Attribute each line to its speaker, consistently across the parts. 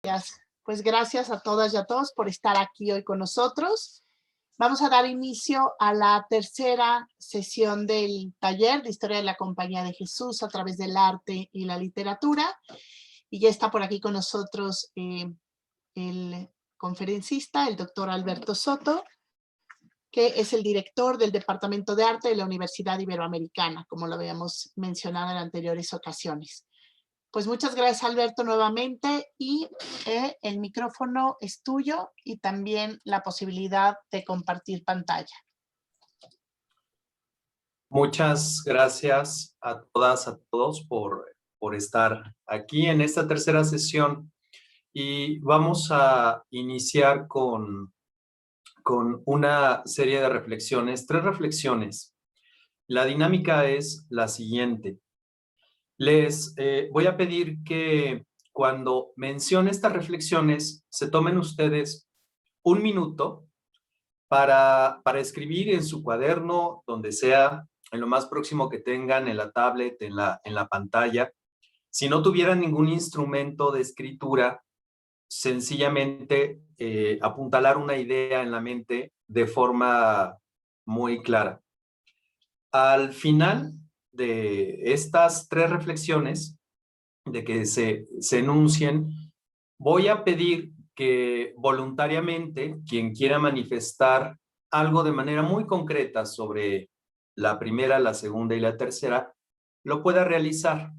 Speaker 1: Pues gracias a todas y a todos por estar aquí hoy con nosotros. Vamos a dar inicio a la tercera sesión del taller de Historia de la Compañía de Jesús a través del arte y la literatura. Y ya está por aquí con nosotros el conferencista, el doctor Alberto Soto, que es el director del Departamento de Arte de la Universidad Iberoamericana, como lo habíamos mencionado en anteriores ocasiones. Pues muchas gracias, Alberto, nuevamente, y el micrófono es tuyo y también la posibilidad de compartir pantalla.
Speaker 2: Muchas gracias a todas, a todos por estar aquí en esta tercera sesión y vamos a iniciar con una serie de reflexiones, 3 reflexiones. La dinámica es la siguiente. Les voy a pedir que cuando mencione estas reflexiones se tomen ustedes un minuto para escribir en su cuaderno, donde sea, en lo más próximo que tengan, en la tablet, en la pantalla. Si no tuvieran ningún instrumento de escritura, sencillamente apuntalar una idea en la mente de forma muy clara. Al final de estas 3 reflexiones, de que se enuncien, voy a pedir que voluntariamente quien quiera manifestar algo de manera muy concreta sobre la primera, la segunda y la tercera, lo pueda realizar,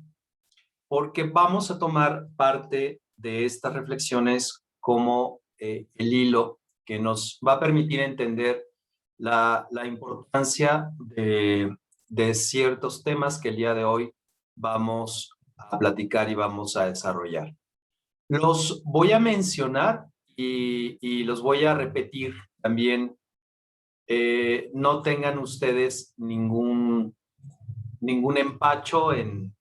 Speaker 2: porque vamos a tomar parte de estas reflexiones como el hilo que nos va a permitir entender la importancia de ciertos temas que el día de hoy vamos a platicar y vamos a desarrollar. Los voy a mencionar y los voy a repetir también. No tengan ustedes ningún empacho en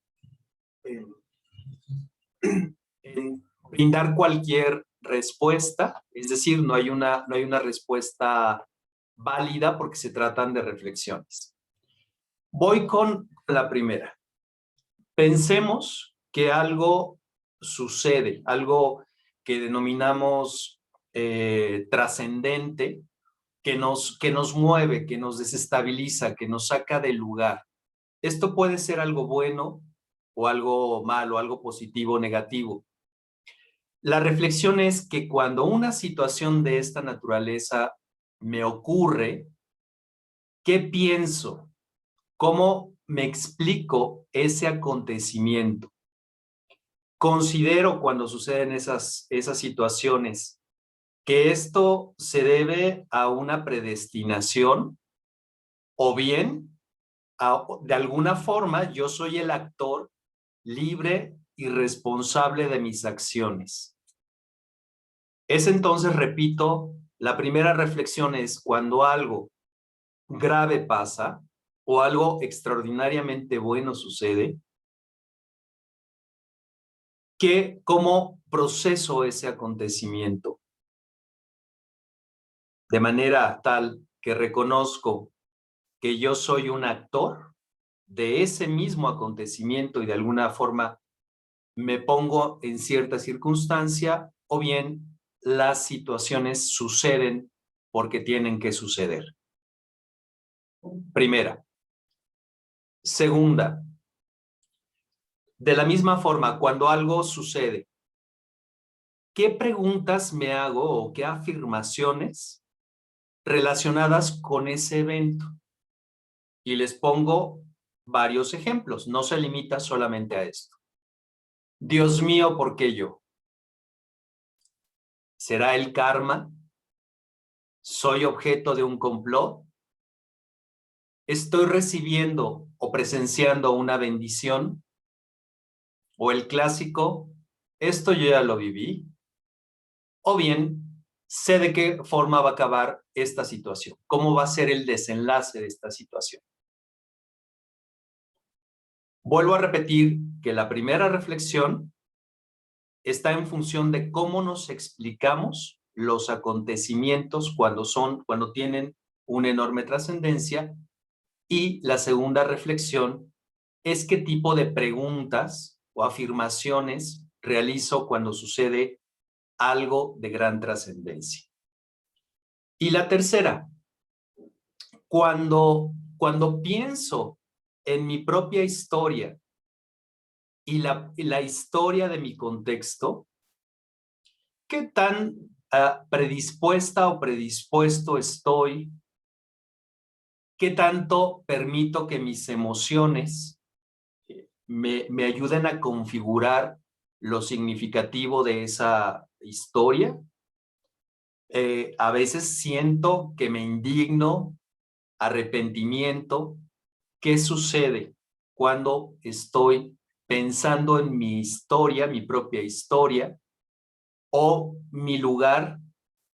Speaker 2: brindar cualquier respuesta, es decir, no hay una respuesta válida porque se tratan de reflexiones. Voy con la primera. Pensemos que algo sucede, algo que denominamos trascendente, que nos mueve, que nos desestabiliza, que nos saca del lugar. Esto puede ser algo bueno o algo malo, algo positivo o negativo. La reflexión es que cuando una situación de esta naturaleza me ocurre, ¿qué pienso? ¿Cómo me explico ese acontecimiento? Considero cuando suceden esas situaciones que esto se debe a una predestinación o bien de alguna forma yo soy el actor libre y responsable de mis acciones. Es entonces, repito, la primera reflexión es cuando algo grave pasa o algo extraordinariamente bueno sucede, ¿cómo proceso ese acontecimiento? De manera tal que reconozco que yo soy un actor de ese mismo acontecimiento y de alguna forma me pongo en cierta circunstancia, o bien las situaciones suceden porque tienen que suceder. Primera. Segunda, de la misma forma, cuando algo sucede, ¿qué preguntas me hago o qué afirmaciones relacionadas con ese evento? Y les pongo varios ejemplos, no se limita solamente a esto. Dios mío, ¿por qué yo? ¿Será el karma? ¿Soy objeto de un complot? ¿Estoy recibiendo o presenciando una bendición? O el clásico, esto yo ya lo viví. O bien, sé de qué forma va a acabar esta situación, cómo va a ser el desenlace de esta situación. Vuelvo a repetir que la primera reflexión está en función de cómo nos explicamos los acontecimientos cuando tienen una enorme trascendencia, y la segunda reflexión es qué tipo de preguntas o afirmaciones realizo cuando sucede algo de gran trascendencia. Y la tercera, cuando pienso en mi propia historia y la historia de mi contexto, ¿qué tan predispuesta o predispuesto estoy? ¿Qué tanto permito que mis emociones me ayuden a configurar lo significativo de esa historia? A veces siento que me indigno, arrepentimiento. ¿Qué sucede cuando estoy pensando en mi historia, mi propia historia, o mi lugar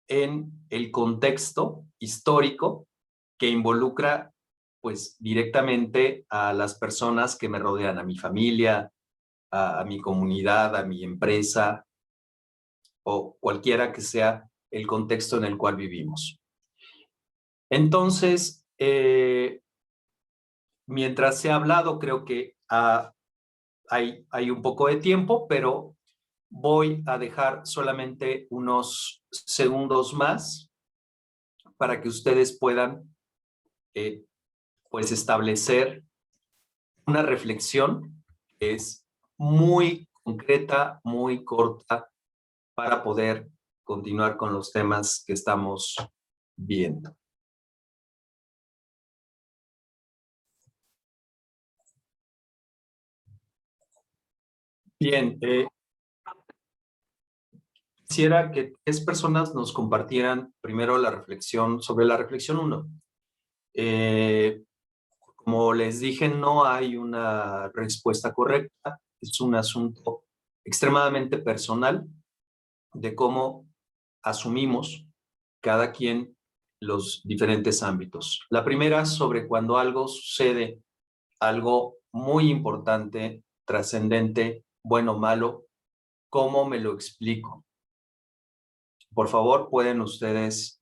Speaker 2: en el contexto histórico que involucra pues directamente a las personas que me rodean, a mi familia, a mi comunidad, a mi empresa o cualquiera que sea el contexto en el cual vivimos? Entonces, mientras se ha hablado, creo que hay un poco de tiempo, pero voy a dejar solamente unos segundos más para que ustedes puedan pues establecer una reflexión que es muy concreta, muy corta, para poder continuar con los temas que estamos viendo. Bien, quisiera que 3 personas nos compartieran primero la reflexión sobre la reflexión 1. Como les dije, no hay una respuesta correcta, es un asunto extremadamente personal de cómo asumimos cada quien los diferentes ámbitos. La primera sobre cuando algo sucede, algo muy importante, trascendente, bueno o malo, ¿cómo me lo explico? Por favor, pueden ustedes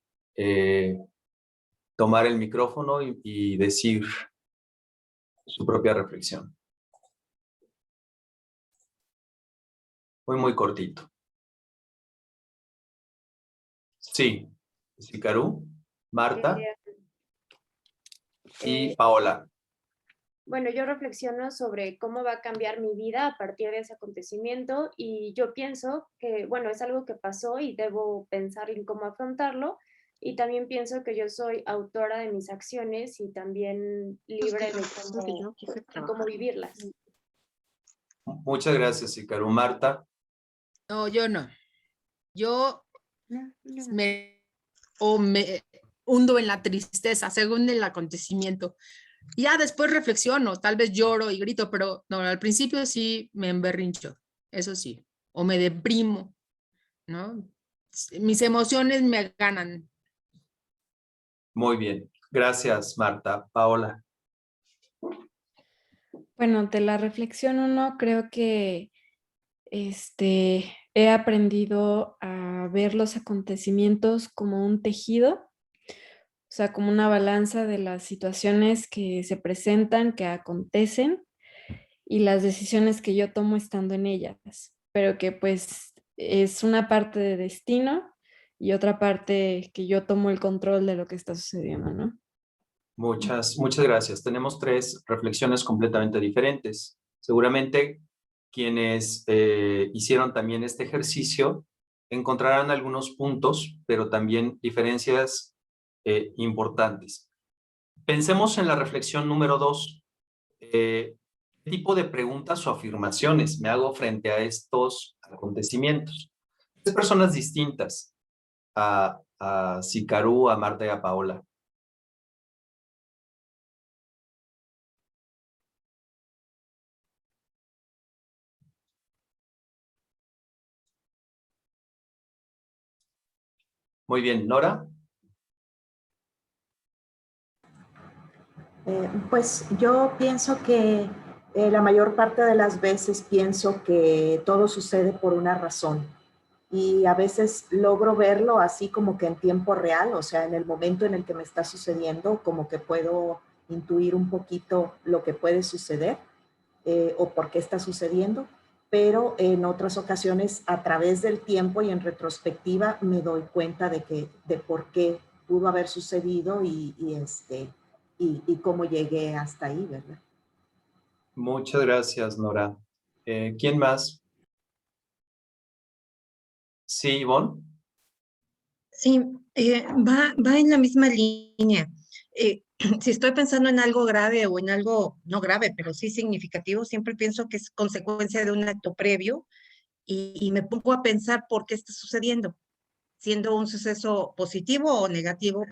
Speaker 2: tomar el micrófono y decir su propia reflexión. Muy cortito. Sí, Sicarú, Marta y Paola.
Speaker 3: Bueno, yo reflexiono sobre cómo va a cambiar mi vida a partir de ese acontecimiento y yo pienso que, bueno, es algo que pasó y debo pensar en cómo afrontarlo y también pienso que yo soy autora de mis acciones y también libre de cómo vivirlas.
Speaker 2: Muchas gracias, Sicarú. Marta.
Speaker 4: No, yo no. Yo me hundo en la tristeza según el acontecimiento. Y ya después reflexiono, tal vez lloro y grito, pero no, al principio sí me emberrincho, eso sí, o me deprimo, ¿no? Mis emociones me ganan.
Speaker 2: Muy bien. Gracias, Marta. Paola.
Speaker 5: Bueno, de la reflexión 1, creo que he aprendido a ver los acontecimientos como un tejido, o sea, como una balanza de las situaciones que se presentan, que acontecen y las decisiones que yo tomo estando en ellas, pero que pues es una parte de destino y otra parte que yo tomo el control de lo que está sucediendo, ¿no?
Speaker 2: Muchas gracias. Tenemos 3 reflexiones completamente diferentes. Seguramente quienes hicieron también este ejercicio encontrarán algunos puntos, pero también diferencias importantes. Pensemos en la reflexión número 2. ¿Qué tipo de preguntas o afirmaciones me hago frente a estos acontecimientos? 3 personas distintas, a Sicarú, a Marta y a Paola. Muy bien, Nora.
Speaker 6: Pues yo pienso que la mayor parte de las veces pienso que todo sucede por una razón y a veces logro verlo así como que en tiempo real, o sea, en el momento en el que me está sucediendo, como que puedo intuir un poquito lo que puede suceder o por qué está sucediendo. pero en otras ocasiones a través del tiempo y en retrospectiva me doy cuenta de por qué pudo haber sucedido y cómo llegué hasta ahí, ¿verdad?
Speaker 2: Muchas gracias, Nora. ¿Quién más? Sí, Ivonne.
Speaker 7: Sí, va en la misma línea. Si estoy pensando en algo grave o en algo no grave, pero sí significativo, siempre pienso que es consecuencia de un acto previo y me pongo a pensar por qué está sucediendo, siendo un suceso positivo o negativo,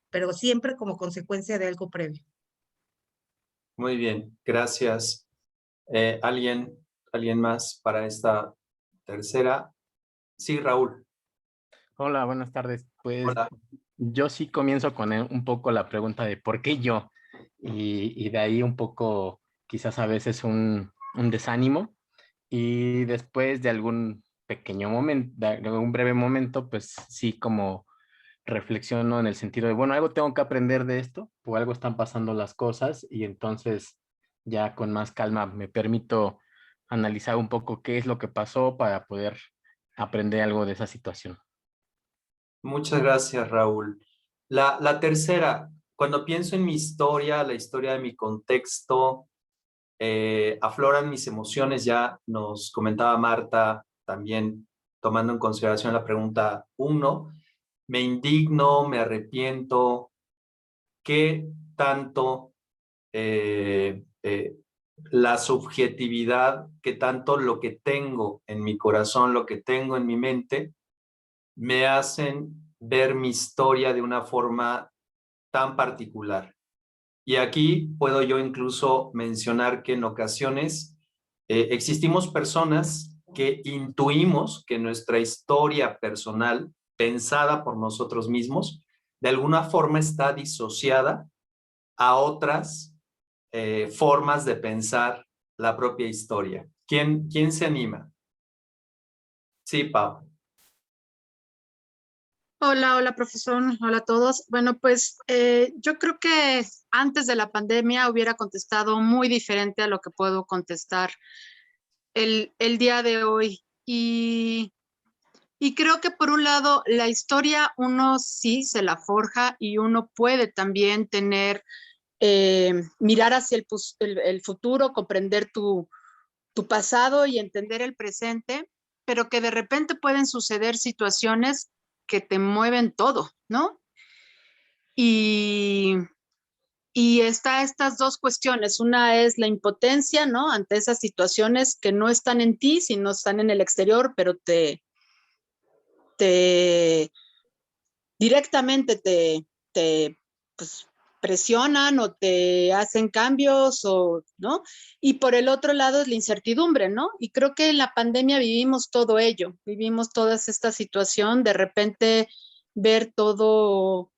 Speaker 7: pero siempre como consecuencia de algo previo.
Speaker 2: Muy bien, gracias. ¿Alguien más para esta tercera? Sí, Raúl.
Speaker 8: Hola, buenas tardes. Pues
Speaker 2: Hola.
Speaker 8: yo sí comienzo con un poco la pregunta de ¿por qué yo? Y de ahí un poco quizás a veces un desánimo y después de algún pequeño momento, de un breve momento, pues sí como reflexiono en el sentido de, bueno, algo tengo que aprender de esto, o algo están pasando las cosas y entonces ya con más calma me permito analizar un poco qué es lo que pasó para poder aprender algo de esa situación.
Speaker 2: Muchas gracias, Raúl. La tercera, cuando pienso en mi historia, la historia de mi contexto, afloran mis emociones. Ya nos comentaba Marta, también tomando en consideración la pregunta 1, me indigno, me arrepiento. ¿Qué tanto la subjetividad, qué tanto lo que tengo en mi corazón, lo que tengo en mi mente, me hacen ver mi historia de una forma tan particular? Y aquí puedo yo incluso mencionar que en ocasiones existimos personas que intuimos que nuestra historia personal, pensada por nosotros mismos, de alguna forma está disociada a otras formas de pensar la propia historia. ¿Quién se anima? Sí, Pau.
Speaker 4: Hola, profesor. Hola a todos. Bueno, pues yo creo que antes de la pandemia hubiera contestado muy diferente a lo que puedo contestar el día de hoy. Y creo que por un lado, la historia uno sí se la forja y uno puede también tener, mirar hacia el futuro, comprender tu pasado y entender el presente, pero que de repente pueden suceder situaciones que te mueven todo, ¿no? Y, y está estas dos cuestiones. Una es la impotencia, ¿no? Ante esas situaciones que no están en ti, sino están en el exterior, pero te directamente te pues, presionan o te hacen cambios, o, ¿no? Y por el otro lado es la incertidumbre, ¿no? Y creo que en la pandemia vivimos todo ello, vivimos toda esta situación, de repente ver todo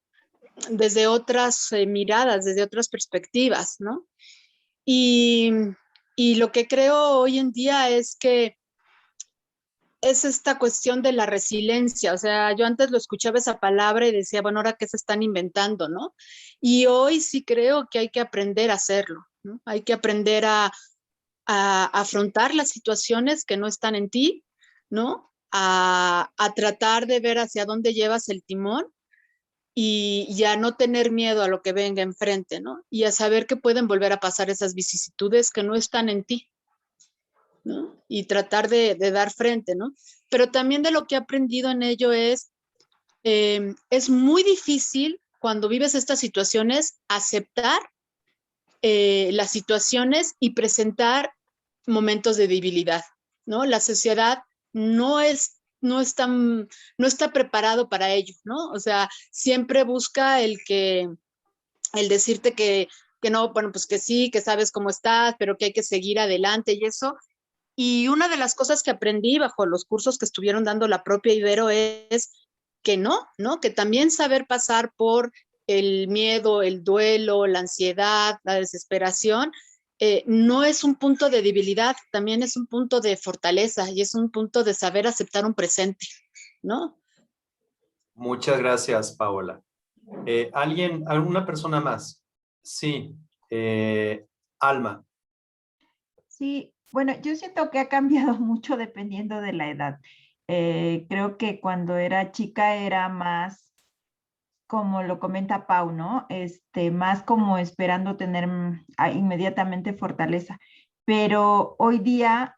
Speaker 4: desde otras miradas, desde otras perspectivas, ¿no? Y, y lo que creo hoy en día es que es esta cuestión de la resiliencia. O sea, yo antes lo escuchaba esa palabra y decía, bueno, ahora qué se están inventando, ¿no? Y hoy sí creo que hay que aprender a hacerlo, ¿no? Hay que aprender a afrontar las situaciones que no están en ti, ¿no? A tratar de ver hacia dónde llevas el timón y a no tener miedo a lo que venga enfrente, ¿no? Y a saber que pueden volver a pasar esas vicisitudes que no están en ti, ¿no? Y tratar de dar frente, ¿no? Pero también de lo que he aprendido en ello es muy difícil cuando vives estas situaciones aceptar las situaciones y presentar momentos de debilidad, ¿no? La sociedad no está preparado para ello, ¿no? O sea, siempre busca el decirte que no, bueno, pues que sí, que sabes cómo estás, pero que hay que seguir adelante y eso. Y una de las cosas que aprendí bajo los cursos que estuvieron dando la propia Ibero es que no, ¿no? Que también saber pasar por el miedo, el duelo, la ansiedad, la desesperación, no es un punto de debilidad, también es un punto de fortaleza y es un punto de saber aceptar un presente, ¿no?
Speaker 2: Muchas gracias, Paola. ¿Alguna persona más? Sí, Alma.
Speaker 9: Sí, Bueno, yo siento que ha cambiado mucho dependiendo de la edad. Creo que cuando era chica era más, como lo comenta Pau, ¿no? Más como esperando tener inmediatamente fortaleza. Pero hoy día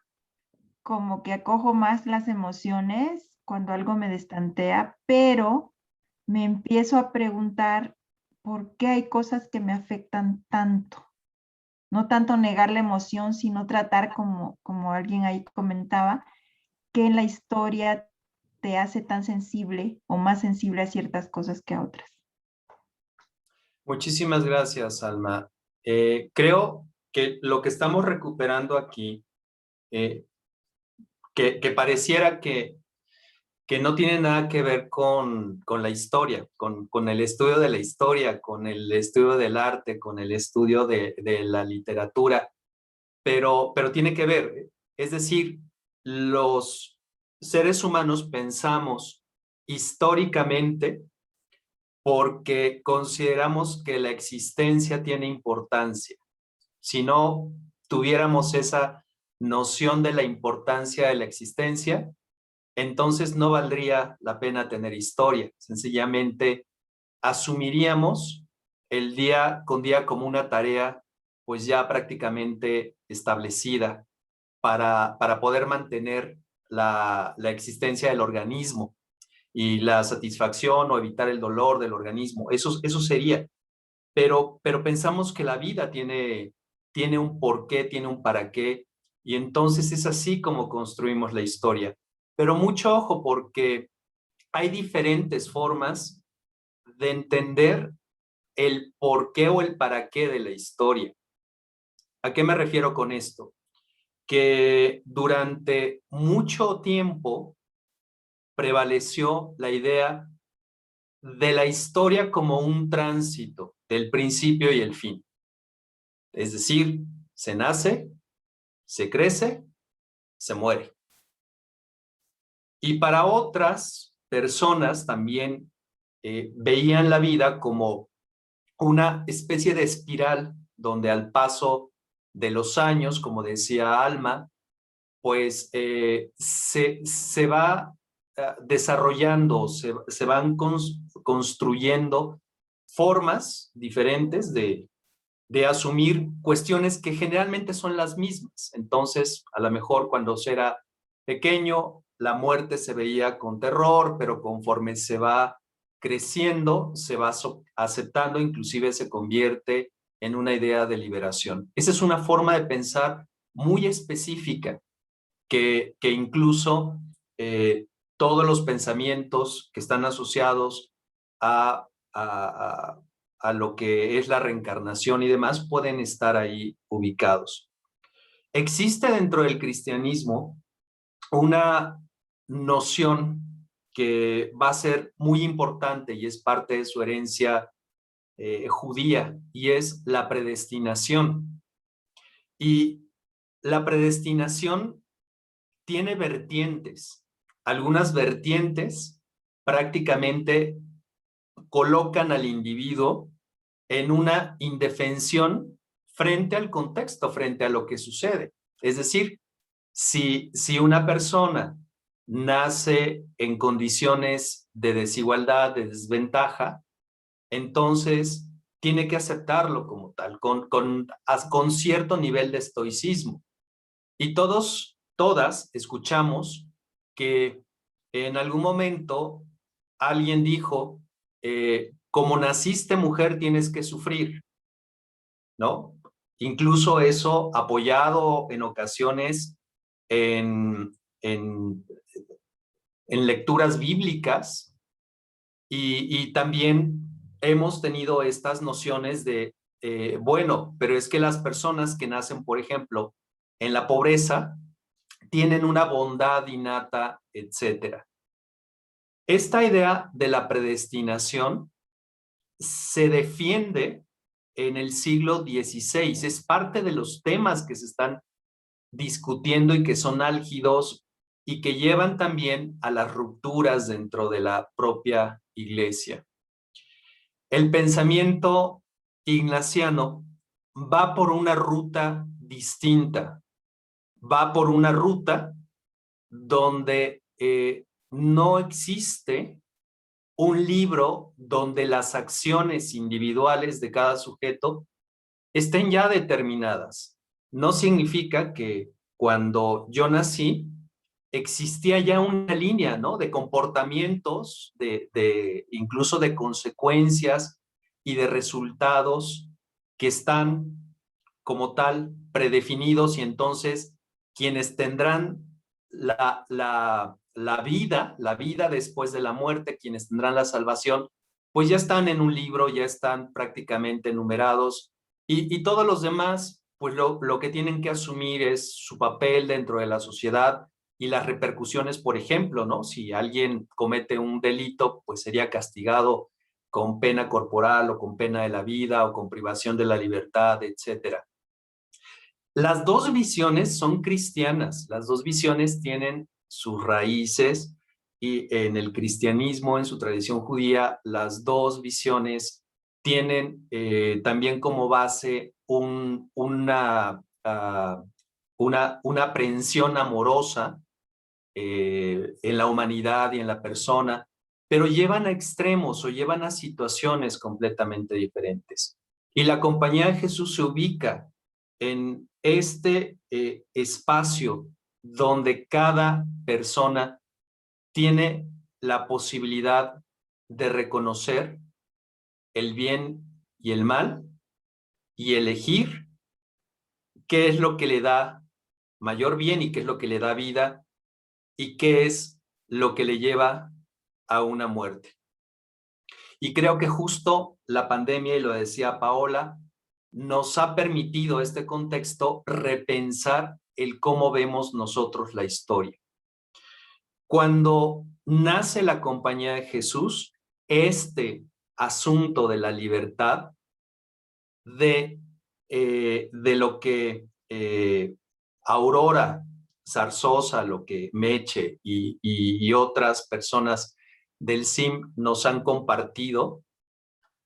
Speaker 9: como que acojo más las emociones cuando algo me destantea, pero me empiezo a preguntar por qué hay cosas que me afectan tanto. No tanto negar la emoción, sino tratar, como alguien ahí comentaba, que en la historia te hace tan sensible o más sensible a ciertas cosas que a otras.
Speaker 2: Muchísimas gracias, Alma. Creo que lo que estamos recuperando aquí, que pareciera que no tiene nada que ver con la historia, con el estudio de la historia, con el estudio del arte, con el estudio de la literatura, pero tiene que ver. Es decir, los seres humanos pensamos históricamente porque consideramos que la existencia tiene importancia. Si no tuviéramos esa noción de la importancia de la existencia, entonces no valdría la pena tener historia. Sencillamente asumiríamos el día con día como una tarea pues ya prácticamente establecida para poder mantener la existencia del organismo y la satisfacción o evitar el dolor del organismo. Eso sería. Pero pensamos que la vida tiene un porqué, tiene un para qué, y entonces es así como construimos la historia. Pero mucho ojo, porque hay diferentes formas de entender el porqué o el para qué de la historia. ¿A qué me refiero con esto? Que durante mucho tiempo prevaleció la idea de la historia como un tránsito del principio y el fin. Es decir, se nace, se crece, se muere. Y para otras personas también veían la vida como una especie de espiral donde al paso de los años, como decía Alma, pues se va desarrollando, se van construyendo formas diferentes de asumir cuestiones que generalmente son las mismas. Entonces, a lo mejor cuando se era pequeño, la muerte se veía con terror, pero conforme se va creciendo, se va aceptando, inclusive se convierte en una idea de liberación. Esa es una forma de pensar muy específica que incluso todos los pensamientos que están asociados a, a, a lo que es la reencarnación y demás pueden estar ahí ubicados. Existe dentro del cristianismo una noción que va a ser muy importante y es parte de su herencia judía, y es la predestinación. Y la predestinación tiene vertientes. Algunas vertientes prácticamente colocan al individuo en una indefensión frente al contexto, frente a lo que sucede. Es decir, si una persona nace en condiciones de desigualdad, de desventaja, entonces tiene que aceptarlo como tal, con cierto nivel de estoicismo. Y todas escuchamos que en algún momento alguien dijo, como naciste mujer tienes que sufrir, ¿no? Incluso eso apoyado en ocasiones en, en, en lecturas bíblicas, y también hemos tenido estas nociones de, bueno, pero es que las personas que nacen, por ejemplo, en la pobreza, tienen una bondad innata, etcétera. Esta idea de la predestinación se defiende en el siglo XVI. Es parte de los temas que se están discutiendo y que son álgidos y que llevan también a las rupturas dentro de la propia iglesia. El pensamiento ignaciano va por una ruta distinta. va por una ruta donde no existe un libro donde las acciones individuales de cada sujeto estén ya determinadas. No significa que cuando yo nací existía ya una línea, ¿no?, de comportamientos, incluso de consecuencias y de resultados que están como tal predefinidos, y entonces quienes tendrán la vida después de la muerte, quienes tendrán la salvación, pues ya están en un libro, ya están prácticamente numerados, y todos los demás, pues lo que tienen que asumir es su papel dentro de la sociedad y las repercusiones. Por ejemplo, ¿no?, si alguien comete un delito, pues sería castigado con pena corporal o con pena de la vida o con privación de la libertad, etcétera. Las dos visiones son cristianas, las dos visiones tienen sus raíces, y en el cristianismo, en su tradición judía, las dos visiones tienen también como base una aprehensión amorosa en la humanidad y en la persona, pero llevan a extremos o llevan a situaciones completamente diferentes. Y la Compañía de Jesús se ubica en este espacio donde cada persona tiene la posibilidad de reconocer el bien y el mal y elegir qué es lo que le da mayor bien y qué es lo que le da vida y qué es lo que le lleva a una muerte. Y creo que justo la pandemia, y lo decía Paola, nos ha permitido este contexto repensar el cómo vemos nosotros la historia. Cuando nace la Compañía de Jesús, este asunto de la libertad, de lo que Aurora Zarzosa, lo que Meche y otras personas del CIM nos han compartido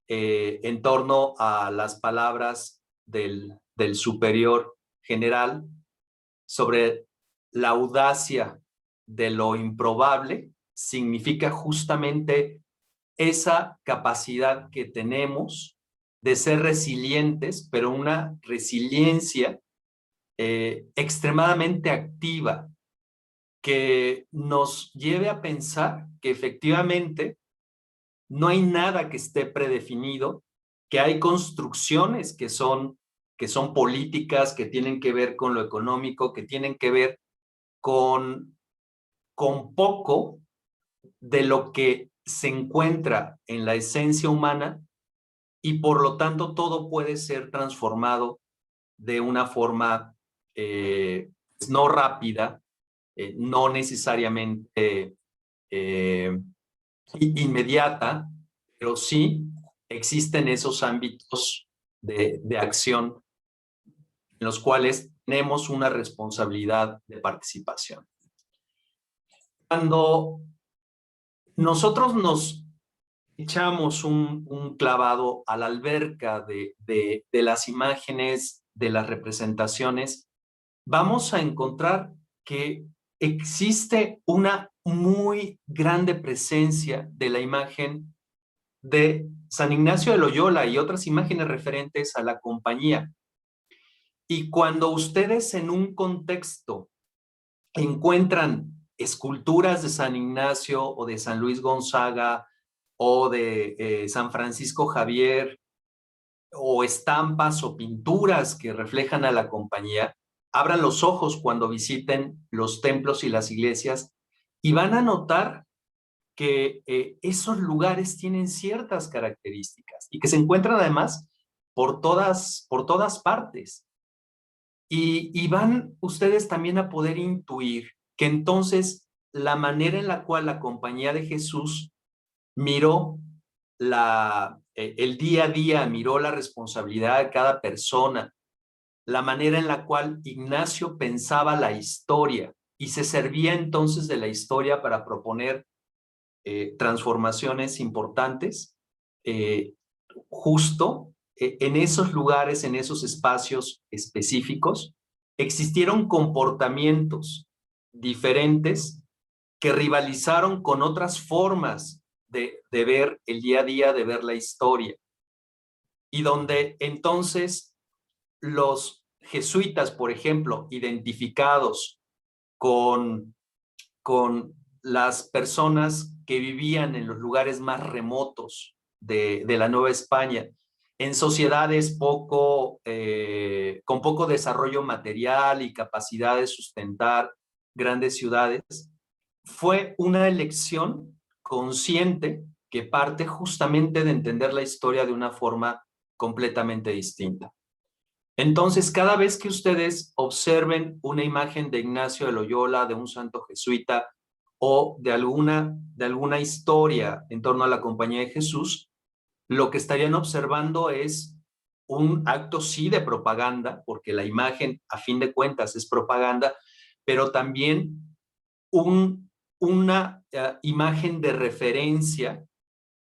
Speaker 2: en torno a las palabras del superior general sobre la audacia de lo improbable, significa justamente esa capacidad que tenemos de ser resilientes, pero una resiliencia extremadamente activa, que nos lleve a pensar que efectivamente no hay nada que esté predefinido, que hay construcciones que son políticas, que tienen que ver con lo económico, que tienen que ver con poco de lo que se encuentra en la esencia humana, y por lo tanto todo puede ser transformado de una forma no rápida, no necesariamente inmediata, pero sí existen esos ámbitos de acción en los cuales tenemos una responsabilidad de participación. Cuando nosotros nos echamos un clavado a la alberca de las imágenes, de las representaciones, vamos a encontrar que existe una muy grande presencia de la imagen de San Ignacio de Loyola y otras imágenes referentes a la compañía. Y cuando ustedes en un contexto encuentran esculturas de San Ignacio o de San Luis Gonzaga o de San Francisco Javier, o estampas o pinturas que reflejan a la compañía, abran los ojos cuando visiten los templos y las iglesias y van a notar que esos lugares tienen ciertas características y que se encuentran además por todas partes. Y van ustedes también a poder intuir que entonces la manera en la cual la Compañía de Jesús miró el día a día, miró la responsabilidad de cada persona, la manera en la cual Ignacio pensaba la historia y se servía entonces de la historia para proponer transformaciones importantes, justo en esos lugares, en esos espacios específicos, existieron comportamientos diferentes que rivalizaron con otras formas de ver el día a día, de ver la historia. Y donde entonces los jesuitas, por ejemplo, identificados con las personas que vivían en los lugares más remotos de la Nueva España, en sociedades con poco desarrollo material y capacidad de sustentar grandes ciudades, fue una elección consciente que parte justamente de entender la historia de una forma completamente distinta. Entonces, cada vez que ustedes observen una imagen de Ignacio de Loyola, de un santo jesuita o de alguna historia en torno a la Compañía de Jesús, lo que estarían observando es un acto sí de propaganda, porque la imagen a fin de cuentas es propaganda, pero también una imagen de referencia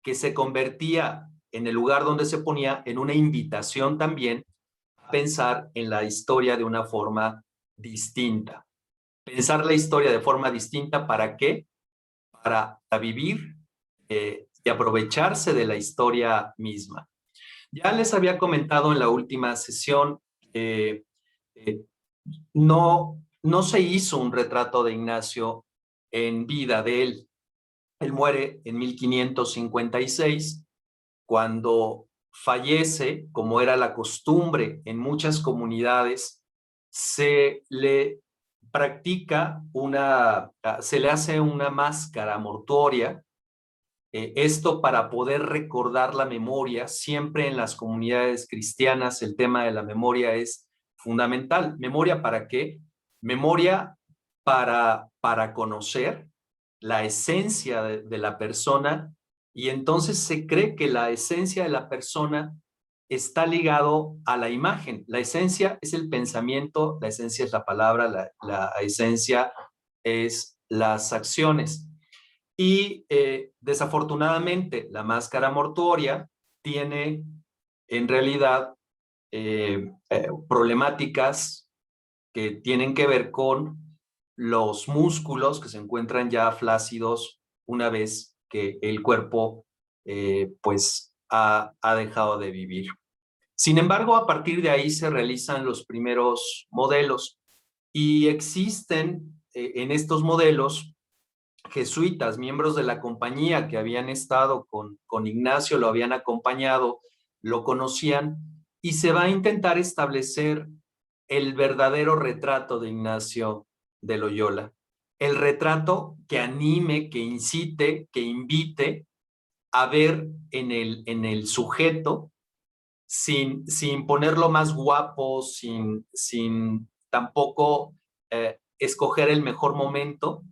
Speaker 2: que se convertía en el lugar donde se ponía en una invitación también a pensar en la historia de una forma distinta. Pensar la historia de forma distinta, ¿para qué? Para vivir y aprovecharse de la historia misma. Ya les había comentado en la última sesión que no se hizo un retrato de Ignacio en vida de él. Él muere en 1556, cuando fallece, como era la costumbre en muchas comunidades, se le hace una máscara mortuoria. Esto para poder recordar la memoria. Siempre en las comunidades cristianas el tema de la memoria es fundamental. ¿Memoria para qué? Memoria para conocer la esencia de la persona, y entonces se cree que la esencia de la persona está ligado a la imagen. La esencia es el pensamiento, la esencia es la palabra, la esencia es las acciones. Y desafortunadamente la máscara mortuoria tiene en realidad problemáticas que tienen que ver con los músculos que se encuentran ya flácidos una vez que el cuerpo pues ha dejado de vivir. Sin embargo, a partir de ahí se realizan los primeros modelos y existen en estos modelos jesuitas, miembros de la compañía que habían estado con Ignacio, lo habían acompañado, lo conocían, y se va a intentar establecer el verdadero retrato de Ignacio de Loyola. El retrato que anime, que incite, que invite a ver en el sujeto, sin ponerlo más guapo, sin tampoco escoger el mejor momento,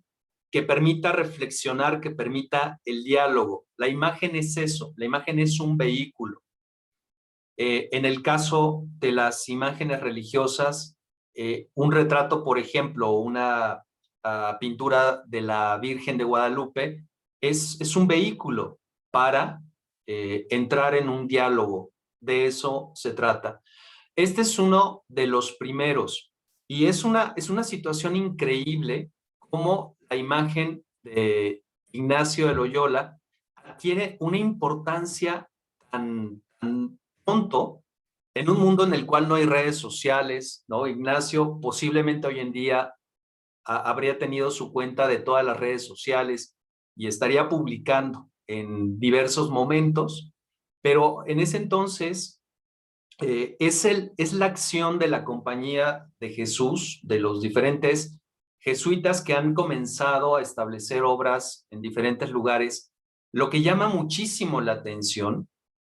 Speaker 2: que permita reflexionar, que permita el diálogo. La imagen es eso, la imagen es un vehículo. En el caso de las imágenes religiosas, un retrato, por ejemplo, una pintura de la Virgen de Guadalupe, es un vehículo para entrar en un diálogo. De eso se trata. Este es uno de los primeros, y es una situación increíble cómo la imagen de Ignacio de Loyola adquiere una importancia tan pronto en un mundo en el cual no hay redes sociales, ¿no? Ignacio posiblemente hoy en día habría tenido su cuenta de todas las redes sociales y estaría publicando en diversos momentos, pero en ese entonces es la acción de la Compañía de Jesús, de los diferentes jesuitas que han comenzado a establecer obras en diferentes lugares, lo que llama muchísimo la atención.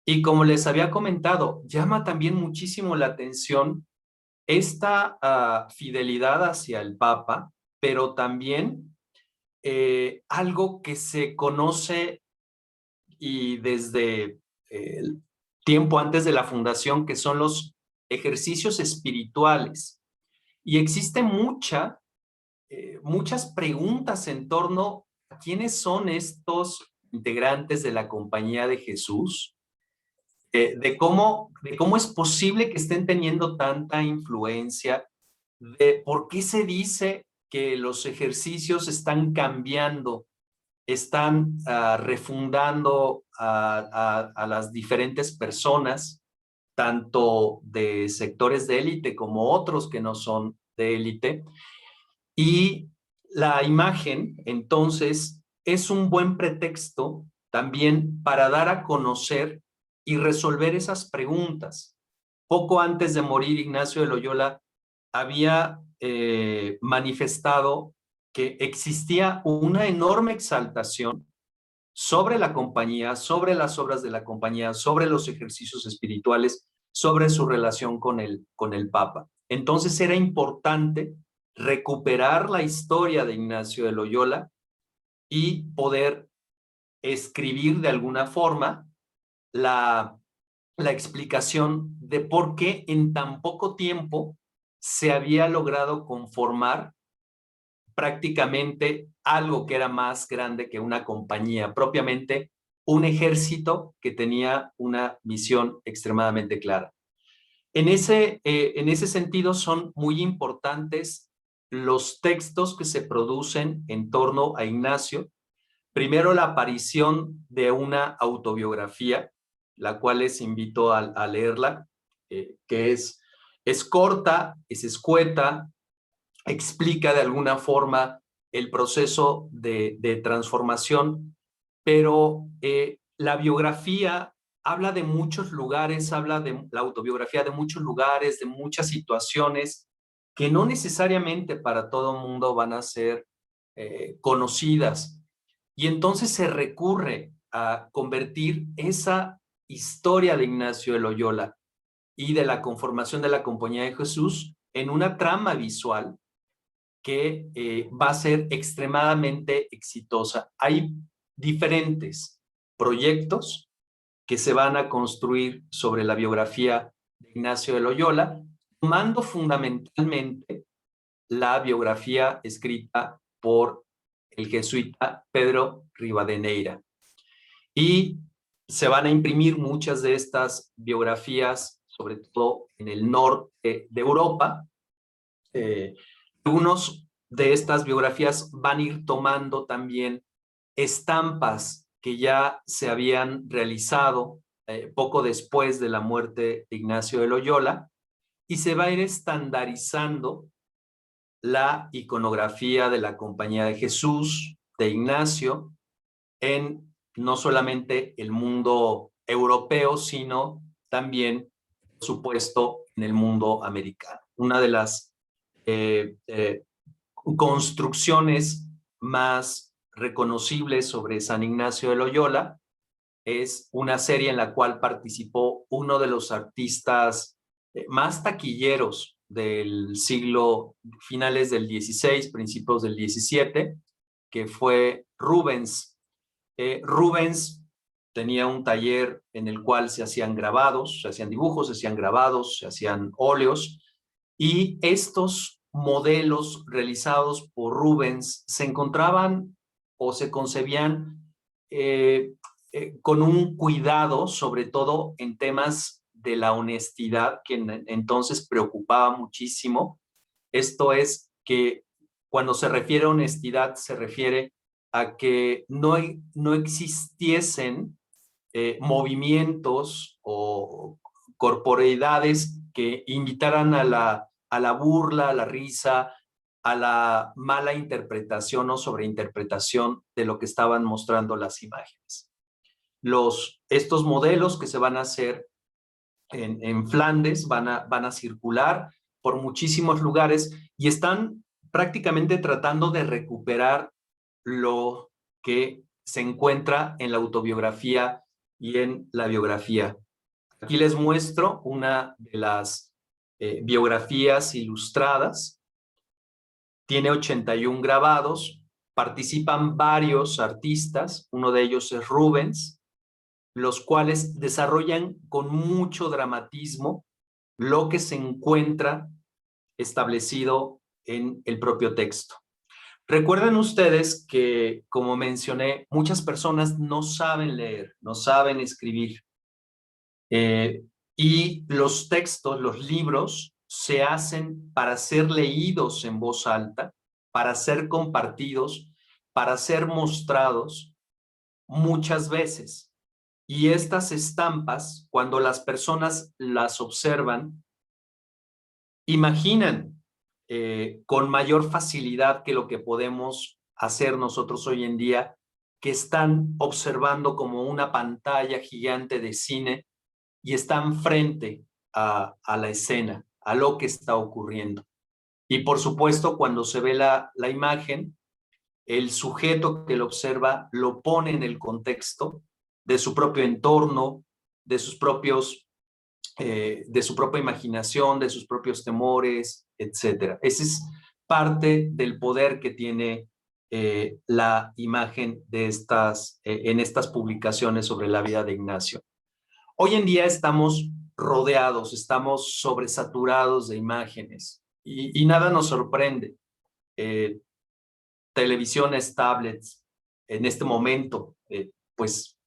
Speaker 2: Y como les había comentado, llama también muchísimo la atención esta fidelidad hacia el Papa, pero también algo que se conoce y desde el tiempo antes de la fundación, que son los ejercicios espirituales. Y existen muchas preguntas en torno a quiénes son estos integrantes de la Compañía de Jesús, de cómo es posible que estén teniendo tanta influencia de por qué se dice que los ejercicios están cambiando, están refundando a las diferentes personas, tanto de sectores de élite como otros que no son de élite. Y la imagen, entonces, es un buen pretexto también para dar a conocer y resolver esas preguntas. Poco antes de morir, Ignacio de Loyola había manifestado que existía una enorme exaltación sobre la compañía, sobre las obras de la compañía, sobre los ejercicios espirituales, sobre su relación con el Papa. Entonces era importante recuperar la historia de Ignacio de Loyola y poder escribir de alguna forma la explicación de por qué en tan poco tiempo se había logrado conformar prácticamente algo que era más grande que una compañía, propiamente un ejército que tenía una misión extremadamente clara. En ese sentido son muy importantes los textos que se producen en torno a Ignacio. Primero, la aparición de una autobiografía, la cual les invito a leerla, que es corta, es escueta, explica de alguna forma el proceso de transformación, pero la biografía habla de muchos lugares, habla de la autobiografía de muchos lugares, de muchas situaciones que no necesariamente para todo el mundo van a ser conocidas. Y entonces se recurre a convertir esa historia de Ignacio de Loyola y de la conformación de la Compañía de Jesús en una trama visual que va a ser extremadamente exitosa. Hay diferentes proyectos que se van a construir sobre la biografía de Ignacio de Loyola, tomando fundamentalmente la biografía escrita por el jesuita Pedro Rivadeneira. Y se van a imprimir muchas de estas biografías, sobre todo en el norte de Europa. Algunos de estas biografías van a ir tomando también estampas que ya se habían realizado poco después de la muerte de Ignacio de Loyola, y se va a ir estandarizando la iconografía de la Compañía de Jesús, de Ignacio, en no solamente el mundo europeo, sino también, por supuesto, en el mundo americano. Una de las construcciones más reconocibles sobre San Ignacio de Loyola es una serie en la cual participó uno de los artistas más taquilleros del siglo, finales del XVI, principios del XVII, que fue Rubens. Rubens tenía un taller en el cual se hacían grabados, se hacían dibujos, se hacían grabados, se hacían óleos, y estos modelos realizados por Rubens se encontraban o se concebían con un cuidado, sobre todo en temas de la honestidad, que entonces preocupaba muchísimo. Esto es que cuando se refiere a honestidad, se refiere a que no existiesen movimientos o corporeidades que invitaran a la burla, a la risa, a la mala interpretación o sobreinterpretación de lo que estaban mostrando las imágenes. Estos modelos que se van a hacer en Flandes van a circular por muchísimos lugares y están prácticamente tratando de recuperar lo que se encuentra en la autobiografía y en la biografía. Aquí les muestro una de las biografías ilustradas. Tiene 81 grabados, participan varios artistas, uno de ellos es Rubens, los cuales desarrollan con mucho dramatismo lo que se encuentra establecido en el propio texto. Recuerden ustedes que, como mencioné, muchas personas no saben leer, no saben escribir. Y los textos, los libros, se hacen para ser leídos en voz alta, para ser compartidos, para ser mostrados muchas veces. Y estas estampas, cuando las personas las observan, imaginan con mayor facilidad que lo que podemos hacer nosotros hoy en día, que están observando como una pantalla gigante de cine y están frente a la escena, a lo que está ocurriendo. Y por supuesto, cuando se ve la imagen, el sujeto que lo observa lo pone en el contexto de su propio entorno, de sus propios, de su propia imaginación, de sus propios temores, etc. Ese es parte del poder que tiene la imagen de en estas publicaciones sobre la vida de Ignacio. Hoy en día estamos rodeados, estamos sobresaturados de imágenes y nada nos sorprende. Televisiones, tablets, en este momento, pues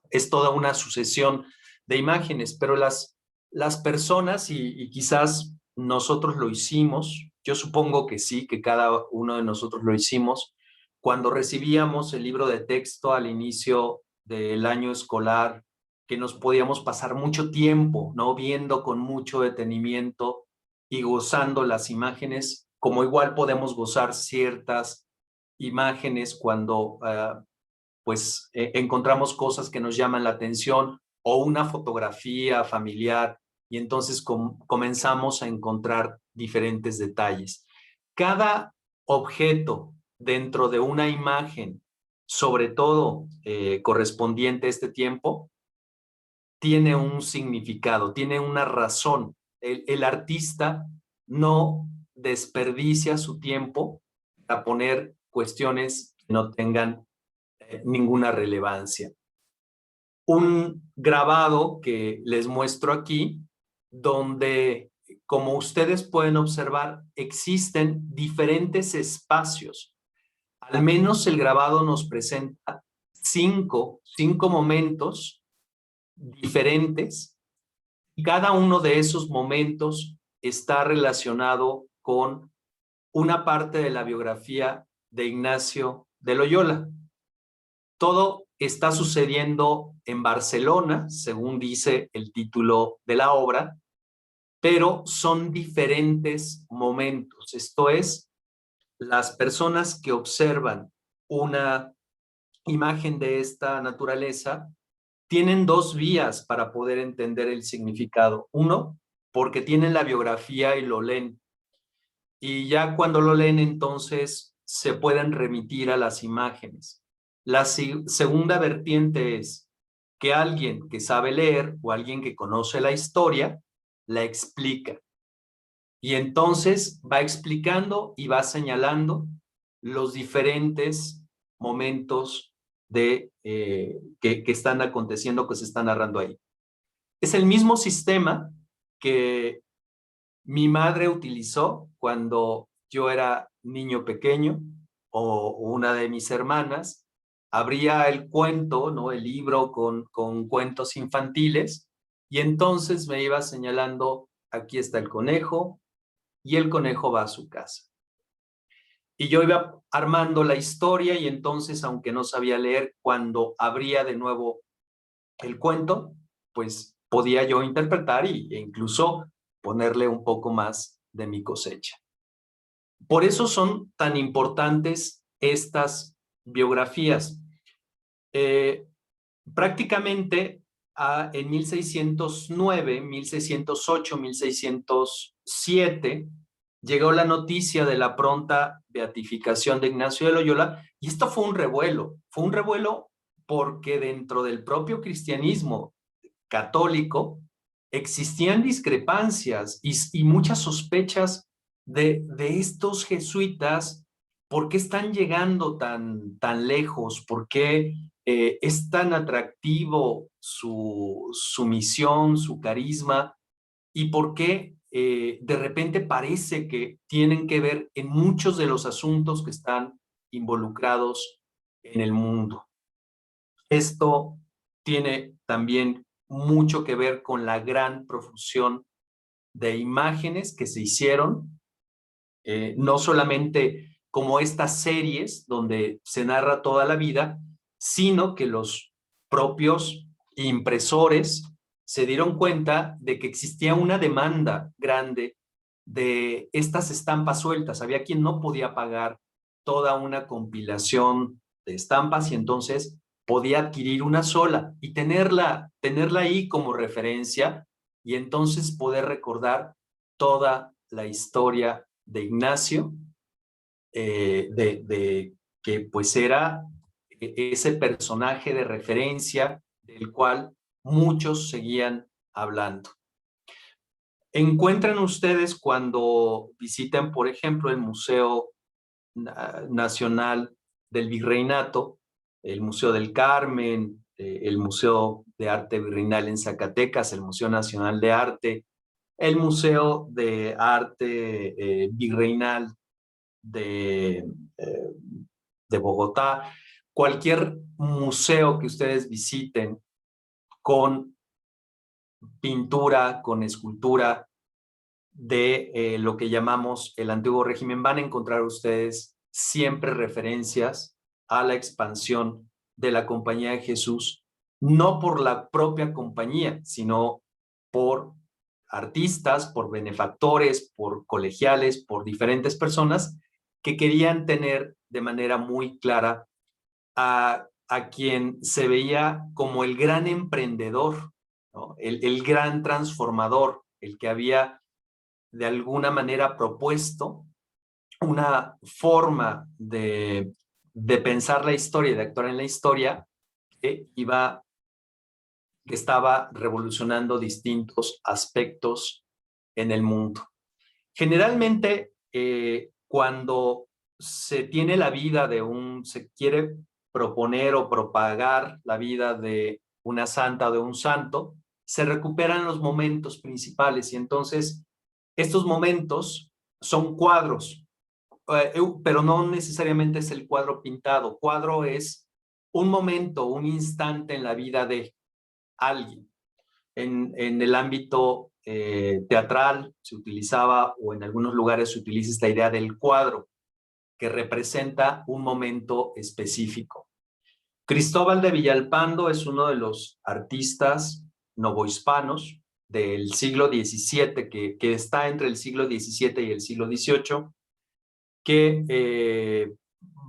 Speaker 2: es toda una sucesión de imágenes, pero las personas, y quizás nosotros lo hicimos, yo supongo que sí, que cada uno de nosotros lo hicimos, cuando recibíamos el libro de texto al inicio del año escolar, que nos podíamos pasar mucho tiempo, ¿no? Viendo con mucho detenimiento y gozando las imágenes, como igual podemos gozar ciertas imágenes cuando encontramos cosas que nos llaman la atención o una fotografía familiar y entonces comenzamos a encontrar diferentes detalles. Cada objeto dentro de una imagen, sobre todo correspondiente a este tiempo, tiene un significado, tiene una razón. El artista no desperdicia su tiempo a poner cuestiones que no tengan ninguna relevancia. Un grabado que les muestro aquí, donde, como ustedes pueden observar, existen diferentes espacios. Al menos el grabado nos presenta cinco momentos diferentes, y cada uno de esos momentos está relacionado con una parte de la biografía de Ignacio de Loyola. Todo está sucediendo en Barcelona, según dice el título de la obra, pero son diferentes momentos. Esto es, las personas que observan una imagen de esta naturaleza tienen dos vías para poder entender el significado. Uno, porque tienen la biografía y lo leen. Y ya cuando lo leen, entonces se pueden remitir a las imágenes. La segunda vertiente es que alguien que sabe leer o alguien que conoce la historia, la explica. Y entonces va explicando y va señalando los diferentes momentos que están aconteciendo, que se están narrando ahí. Es el mismo sistema que mi madre utilizó cuando yo era niño pequeño, o una de mis hermanas abría el cuento, ¿no? El libro con cuentos infantiles, y entonces me iba señalando, aquí está el conejo, y el conejo va a su casa. Y yo iba armando la historia, y entonces, aunque no sabía leer, cuando abría de nuevo el cuento, pues podía yo interpretar e incluso ponerle un poco más de mi cosecha. Por eso son tan importantes estas biografías. Prácticamente en 1609, 1608, 1607, llegó la noticia de la pronta beatificación de Ignacio de Loyola, y esto fue un revuelo porque dentro del propio cristianismo católico existían discrepancias y muchas sospechas de estos jesuitas. ¿Por qué están llegando tan lejos? ¿Por qué es tan atractivo su misión, su carisma? ¿Y por qué de repente parece que tienen que ver en muchos de los asuntos que están involucrados en el mundo? Esto tiene también mucho que ver con la gran profusión de imágenes que se hicieron, no solamente como estas series donde se narra toda la vida, sino que los propios impresores se dieron cuenta de que existía una demanda grande de estas estampas sueltas. Había quien no podía pagar toda una compilación de estampas y entonces podía adquirir una sola y tenerla ahí como referencia y entonces poder recordar toda la historia de Ignacio, que pues era ese personaje de referencia del cual muchos seguían hablando. Encuentran ustedes cuando visiten, por ejemplo, el Museo Nacional del Virreinato, el Museo del Carmen, el Museo de Arte Virreinal en Zacatecas, el Museo Nacional de Arte, el Museo de Arte Virreinal de Bogotá, cualquier museo que ustedes visiten con pintura, con escultura de lo que llamamos el antiguo régimen, van a encontrar ustedes siempre referencias a la expansión de la Compañía de Jesús, no por la propia compañía, sino por artistas, por benefactores, por colegiales, por diferentes personas que querían tener de manera muy clara a quien se veía como el gran emprendedor, ¿no? El gran transformador, el que había de alguna manera propuesto una forma de pensar la historia y de actuar en la historia que estaba revolucionando distintos aspectos en el mundo. Generalmente, cuando se tiene la vida se quiere proponer o propagar la vida de una santa o de un santo, se recuperan los momentos principales y entonces estos momentos son cuadros, pero no necesariamente es el cuadro pintado. Cuadro es un momento, un instante en la vida de alguien. En el ámbito teatral se utilizaba, o en algunos lugares se utiliza esta idea del cuadro, que representa un momento específico. Cristóbal de Villalpando es uno de los artistas novohispanos del siglo XVII, que está entre el siglo XVII y el siglo XVIII, que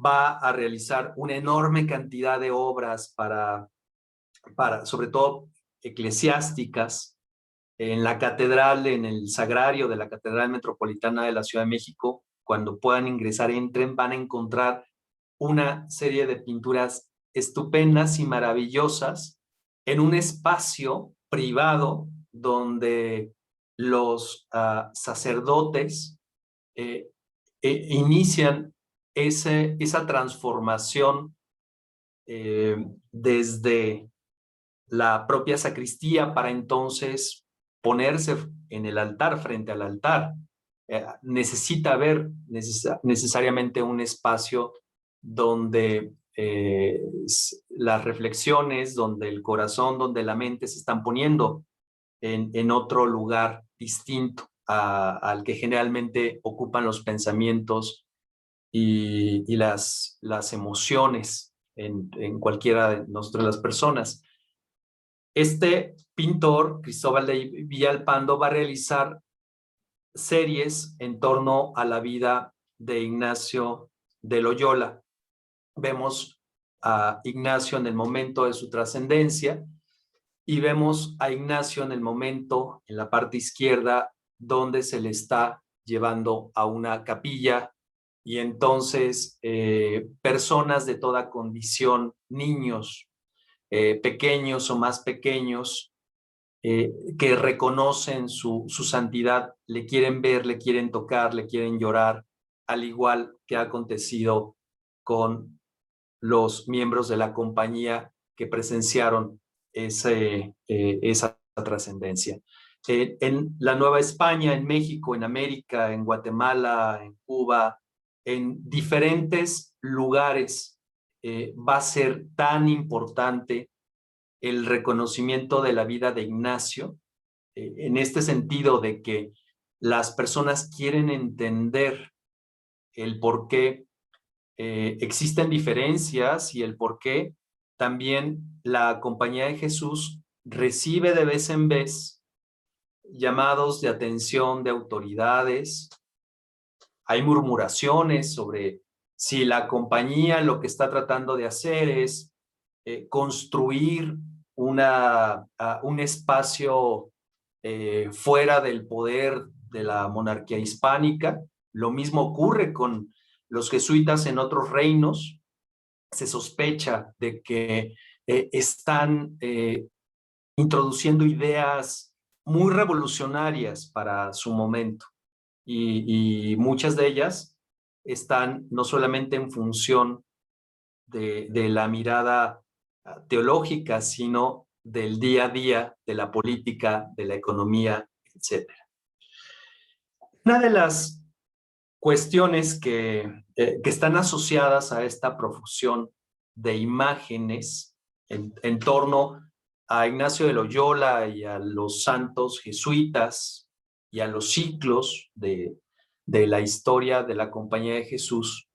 Speaker 2: va a realizar una enorme cantidad de obras para sobre todo eclesiásticas, en la catedral, en el sagrario de la Catedral Metropolitana de la Ciudad de México. Cuando puedan ingresar, entren, van a encontrar una serie de pinturas estupendas y maravillosas en un espacio privado donde los sacerdotes inician esa transformación desde la propia sacristía para entonces ponerse en el altar, frente al altar. Necesita haber necesariamente un espacio donde las reflexiones, donde el corazón, donde la mente se están poniendo en otro lugar distinto al que generalmente ocupan los pensamientos y las emociones en cualquiera de nosotros las personas. Este pintor, Cristóbal de Villalpando, va a realizar series en torno a la vida de Ignacio de Loyola. Vemos a Ignacio en el momento de su trascendencia y vemos a Ignacio en el momento, en la parte izquierda, donde se le está llevando a una capilla y entonces personas de toda condición, niños, pequeños o más pequeños, que reconocen su santidad, le quieren ver, le quieren tocar, le quieren llorar, al igual que ha acontecido con los miembros de la compañía que presenciaron esa trascendencia. En la Nueva España, en México, en América, en Guatemala, en Cuba, en diferentes lugares, va a ser tan importante el reconocimiento de la vida de Ignacio, en este sentido de que las personas quieren entender el por qué existen diferencias y el por qué también la Compañía de Jesús recibe de vez en vez llamados de atención de autoridades. Hay murmuraciones sobre si la compañía lo que está tratando de hacer es construir un espacio fuera del poder de la monarquía hispánica. Lo mismo ocurre con los jesuitas en otros reinos. Se sospecha de que están introduciendo ideas muy revolucionarias para su momento. Y muchas de ellas están no solamente en función de la mirada teológica, sino del día a día, de la política, de la economía, etc. Una de las cuestiones que están asociadas a esta profusión de imágenes en torno a Ignacio de Loyola y a los santos jesuitas y a los ciclos de la historia de la Compañía de Jesús,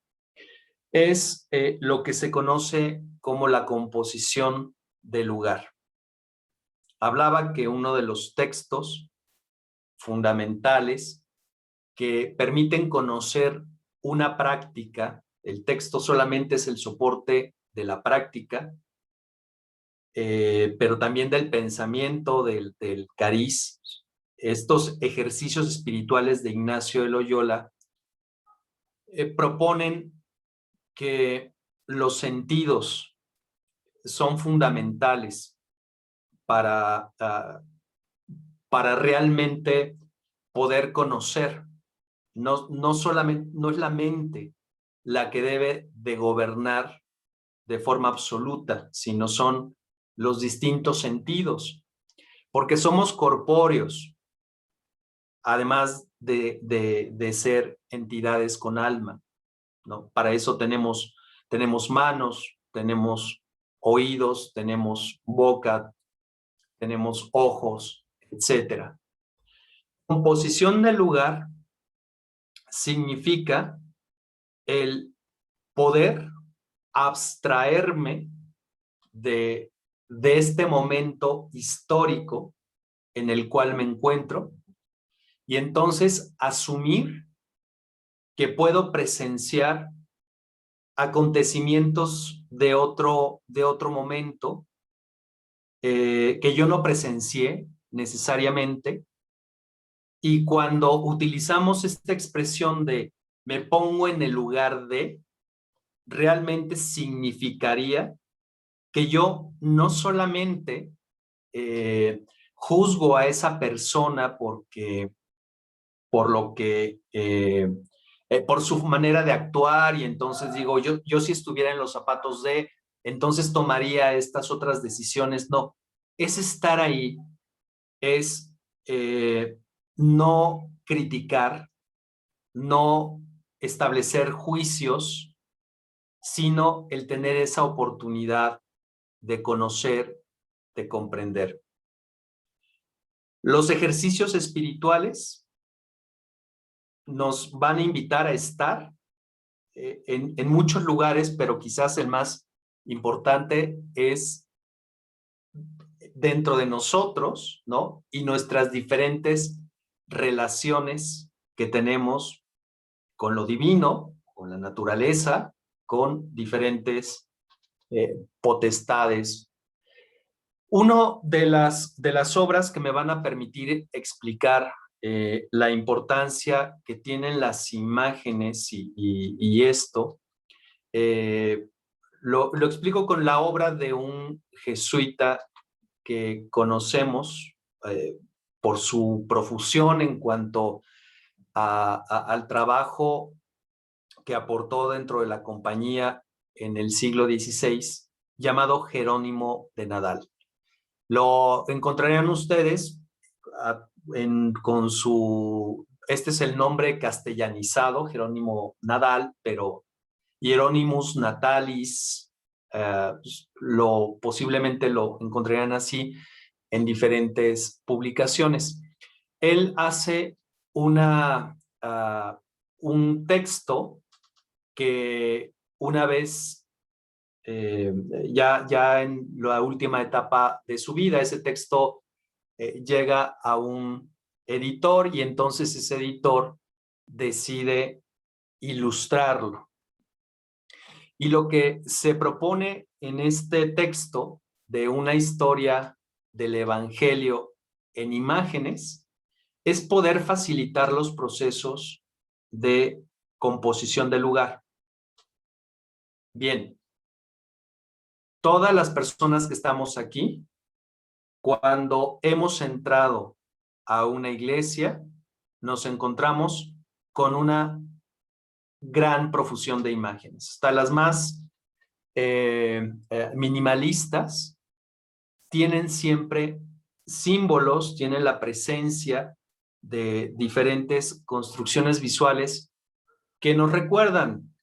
Speaker 2: es lo que se conoce como la composición del lugar. Hablaba que uno de los textos fundamentales que permiten conocer una práctica, el texto solamente es el soporte de la práctica, pero también del pensamiento, del cariz. Estos ejercicios espirituales de Ignacio de Loyola proponen que los sentidos son fundamentales para realmente poder conocer. No solamente, no es la mente la que debe de gobernar de forma absoluta, sino son los distintos sentidos, porque somos corpóreos, además de ser entidades con alma, ¿no? Para eso tenemos manos, tenemos oídos, tenemos boca, tenemos ojos, etc. Composición del lugar significa el poder abstraerme de este momento histórico en el cual me encuentro y entonces asumir que puedo presenciar acontecimientos de otro momento que yo no presencié necesariamente. Y cuando utilizamos esta expresión de me pongo en el lugar de, realmente significaría que yo no solamente juzgo a esa persona por su manera de actuar, y entonces digo, yo si estuviera en los zapatos de, entonces tomaría estas otras decisiones. No, es estar ahí, es no criticar, no establecer juicios, sino el tener esa oportunidad de conocer, de comprender. Los ejercicios espirituales nos van a invitar a estar en muchos lugares, pero quizás el más importante es dentro de nosotros, ¿no? Y nuestras diferentes relaciones que tenemos con lo divino, con la naturaleza, con diferentes potestades. Una de las obras que me van a permitir explicar la importancia que tienen las imágenes y esto, lo explico con la obra de un jesuita que conocemos por su profusión en cuanto al trabajo que aportó dentro de la compañía en el siglo XVI, llamado Jerónimo de Nadal. Lo encontrarían ustedes este es el nombre castellanizado, Jerónimo Nadal, pero Hieronymus Natalis, posiblemente lo encontrarían así en diferentes publicaciones. Él hace un texto que una vez, ya en la última etapa de su vida, ese texto llega a un editor y entonces ese editor decide ilustrarlo. Y lo que se propone en este texto de una historia del Evangelio en imágenes es poder facilitar los procesos de composición del lugar. Bien, todas las personas que estamos aquí, cuando hemos entrado a una iglesia, nos encontramos con una gran profusión de imágenes. Hasta las más minimalistas tienen siempre símbolos, tienen la presencia de diferentes construcciones visuales que nos recuerdan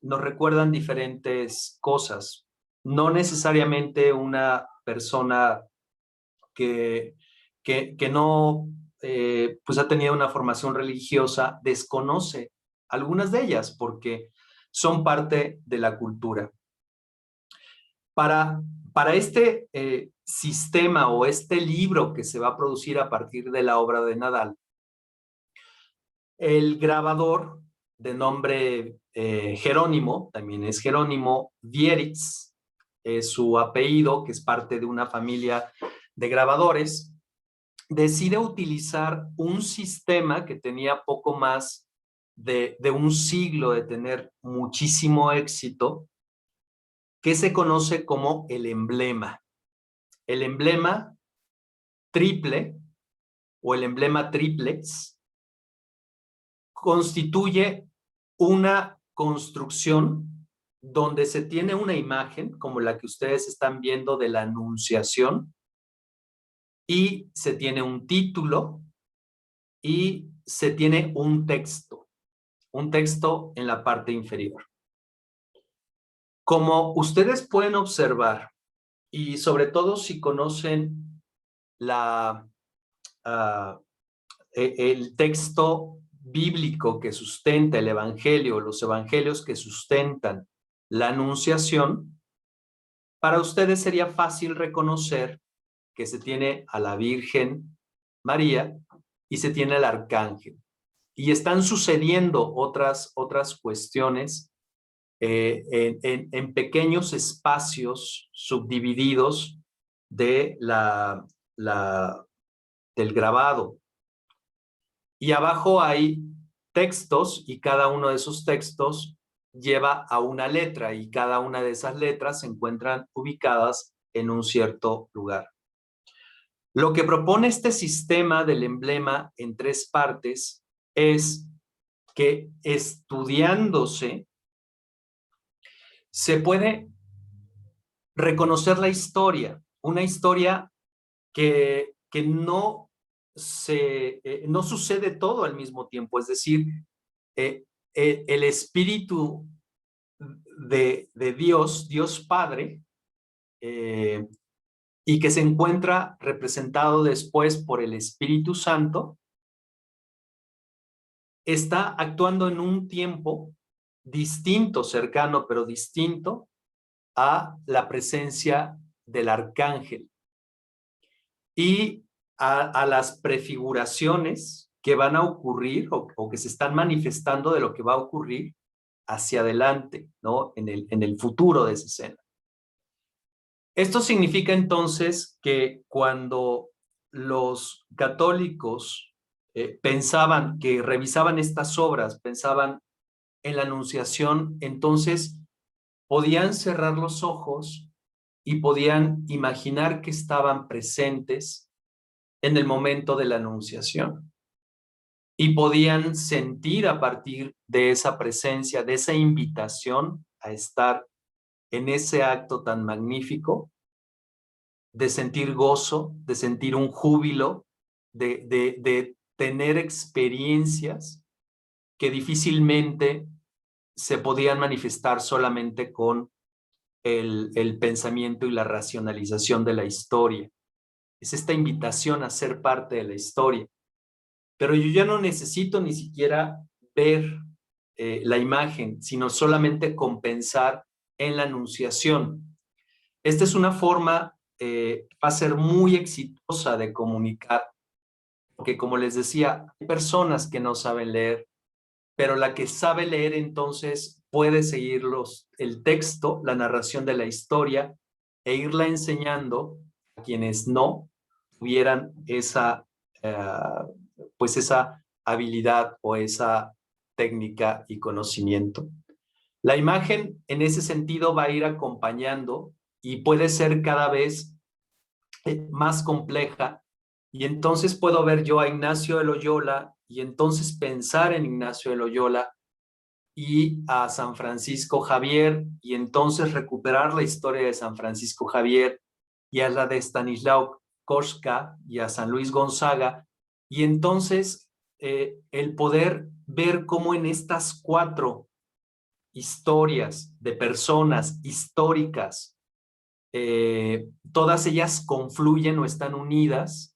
Speaker 2: diferentes cosas. No necesariamente una persona que no pues ha tenido una formación religiosa desconoce algunas de ellas porque son parte de la cultura. Para este sistema o este libro que se va a producir a partir de la obra de Nadal, el grabador de nombre Jerónimo, también es Jerónimo Wiericz, es su apellido, que es parte de una familia de grabadores, decide utilizar un sistema que tenía poco más de un siglo de tener muchísimo éxito, que se conoce como el emblema. El emblema triple o el emblema triplex constituye una construcción donde se tiene una imagen, como la que ustedes están viendo de la Anunciación, y se tiene un título y se tiene un texto en la parte inferior. Como ustedes pueden observar, y sobre todo si conocen el texto bíblico que sustenta el Evangelio, los evangelios que sustentan la Anunciación, para ustedes sería fácil reconocer que se tiene a la Virgen María y se tiene al Arcángel. Y están sucediendo otras cuestiones en pequeños espacios subdivididos de del grabado. Y abajo hay textos y cada uno de esos textos lleva a una letra y cada una de esas letras se encuentran ubicadas en un cierto lugar. Lo que propone este sistema del emblema en 3 partes es que estudiándose se puede reconocer la historia, una historia que no sucede todo al mismo tiempo, es decir, el Espíritu de Dios, Dios Padre, y que se encuentra representado después por el Espíritu Santo, está actuando en un tiempo distinto, cercano, pero distinto a la presencia del arcángel y a las prefiguraciones que van a ocurrir o que se están manifestando de lo que va a ocurrir hacia adelante, ¿no? En el futuro de esa escena. Esto significa entonces que cuando los católicos pensaban que revisaban estas obras, pensaban en la Anunciación, entonces podían cerrar los ojos y podían imaginar que estaban presentes en el momento de la Anunciación. Y podían sentir a partir de esa presencia, de esa invitación a estar en ese acto tan magnífico, de sentir gozo, de sentir un júbilo, de tener experiencias que difícilmente se podían manifestar solamente con el pensamiento y la racionalización de la historia. Es esta invitación a ser parte de la historia. pero yo ya no necesito ni siquiera ver la imagen, sino solamente compensar en la anunciación. Esta es una forma, va a ser muy exitosa de comunicar, porque como les decía, hay personas que no saben leer, pero la que sabe leer entonces puede seguir el texto, la narración de la historia, e irla enseñando a quienes no tuvieran esa, pues esa habilidad o esa técnica y conocimiento. La imagen en ese sentido va a ir acompañando y puede ser cada vez más compleja, y entonces puedo ver yo a Ignacio de Loyola y entonces pensar en Ignacio de Loyola y a San Francisco Javier, y entonces recuperar la historia de San Francisco Javier y a la de Stanislao Kostka y a San Luis Gonzaga, y entonces el poder ver cómo en estas 4 historias de personas históricas, todas ellas confluyen o están unidas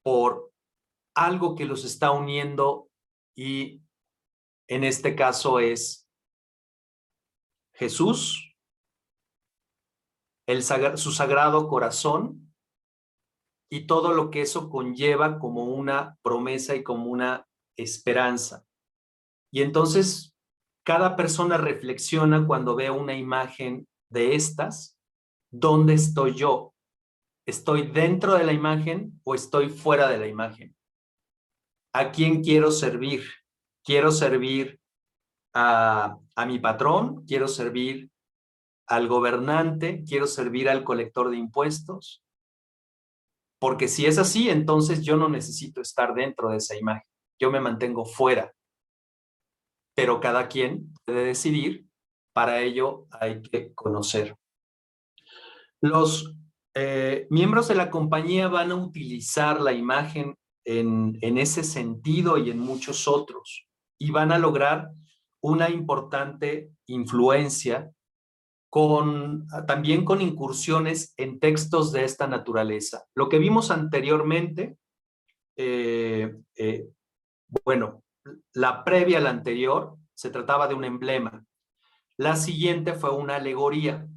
Speaker 2: por algo que los está uniendo, y en este caso es Jesús, su sagrado corazón y todo lo que eso conlleva como una promesa y como una esperanza. Y entonces cada persona reflexiona cuando ve una imagen de estas, ¿dónde estoy yo? ¿Estoy dentro de la imagen o estoy fuera de la imagen? ¿A quién quiero servir? ¿Quiero servir a mi patrón? ¿Quiero servir al gobernante? ¿Quiero servir al colector de impuestos? Porque si es así, entonces yo no necesito estar dentro de esa imagen. Yo me mantengo fuera. Pero cada quien puede decidir. Para ello hay que conocer. Los miembros de la compañía van a utilizar la imagen en ese sentido y en muchos otros, y van a lograr una importante influencia también con incursiones en textos de esta naturaleza. Lo que vimos anteriormente, bueno, la previa a la anterior se trataba de un emblema. La siguiente fue una alegoría.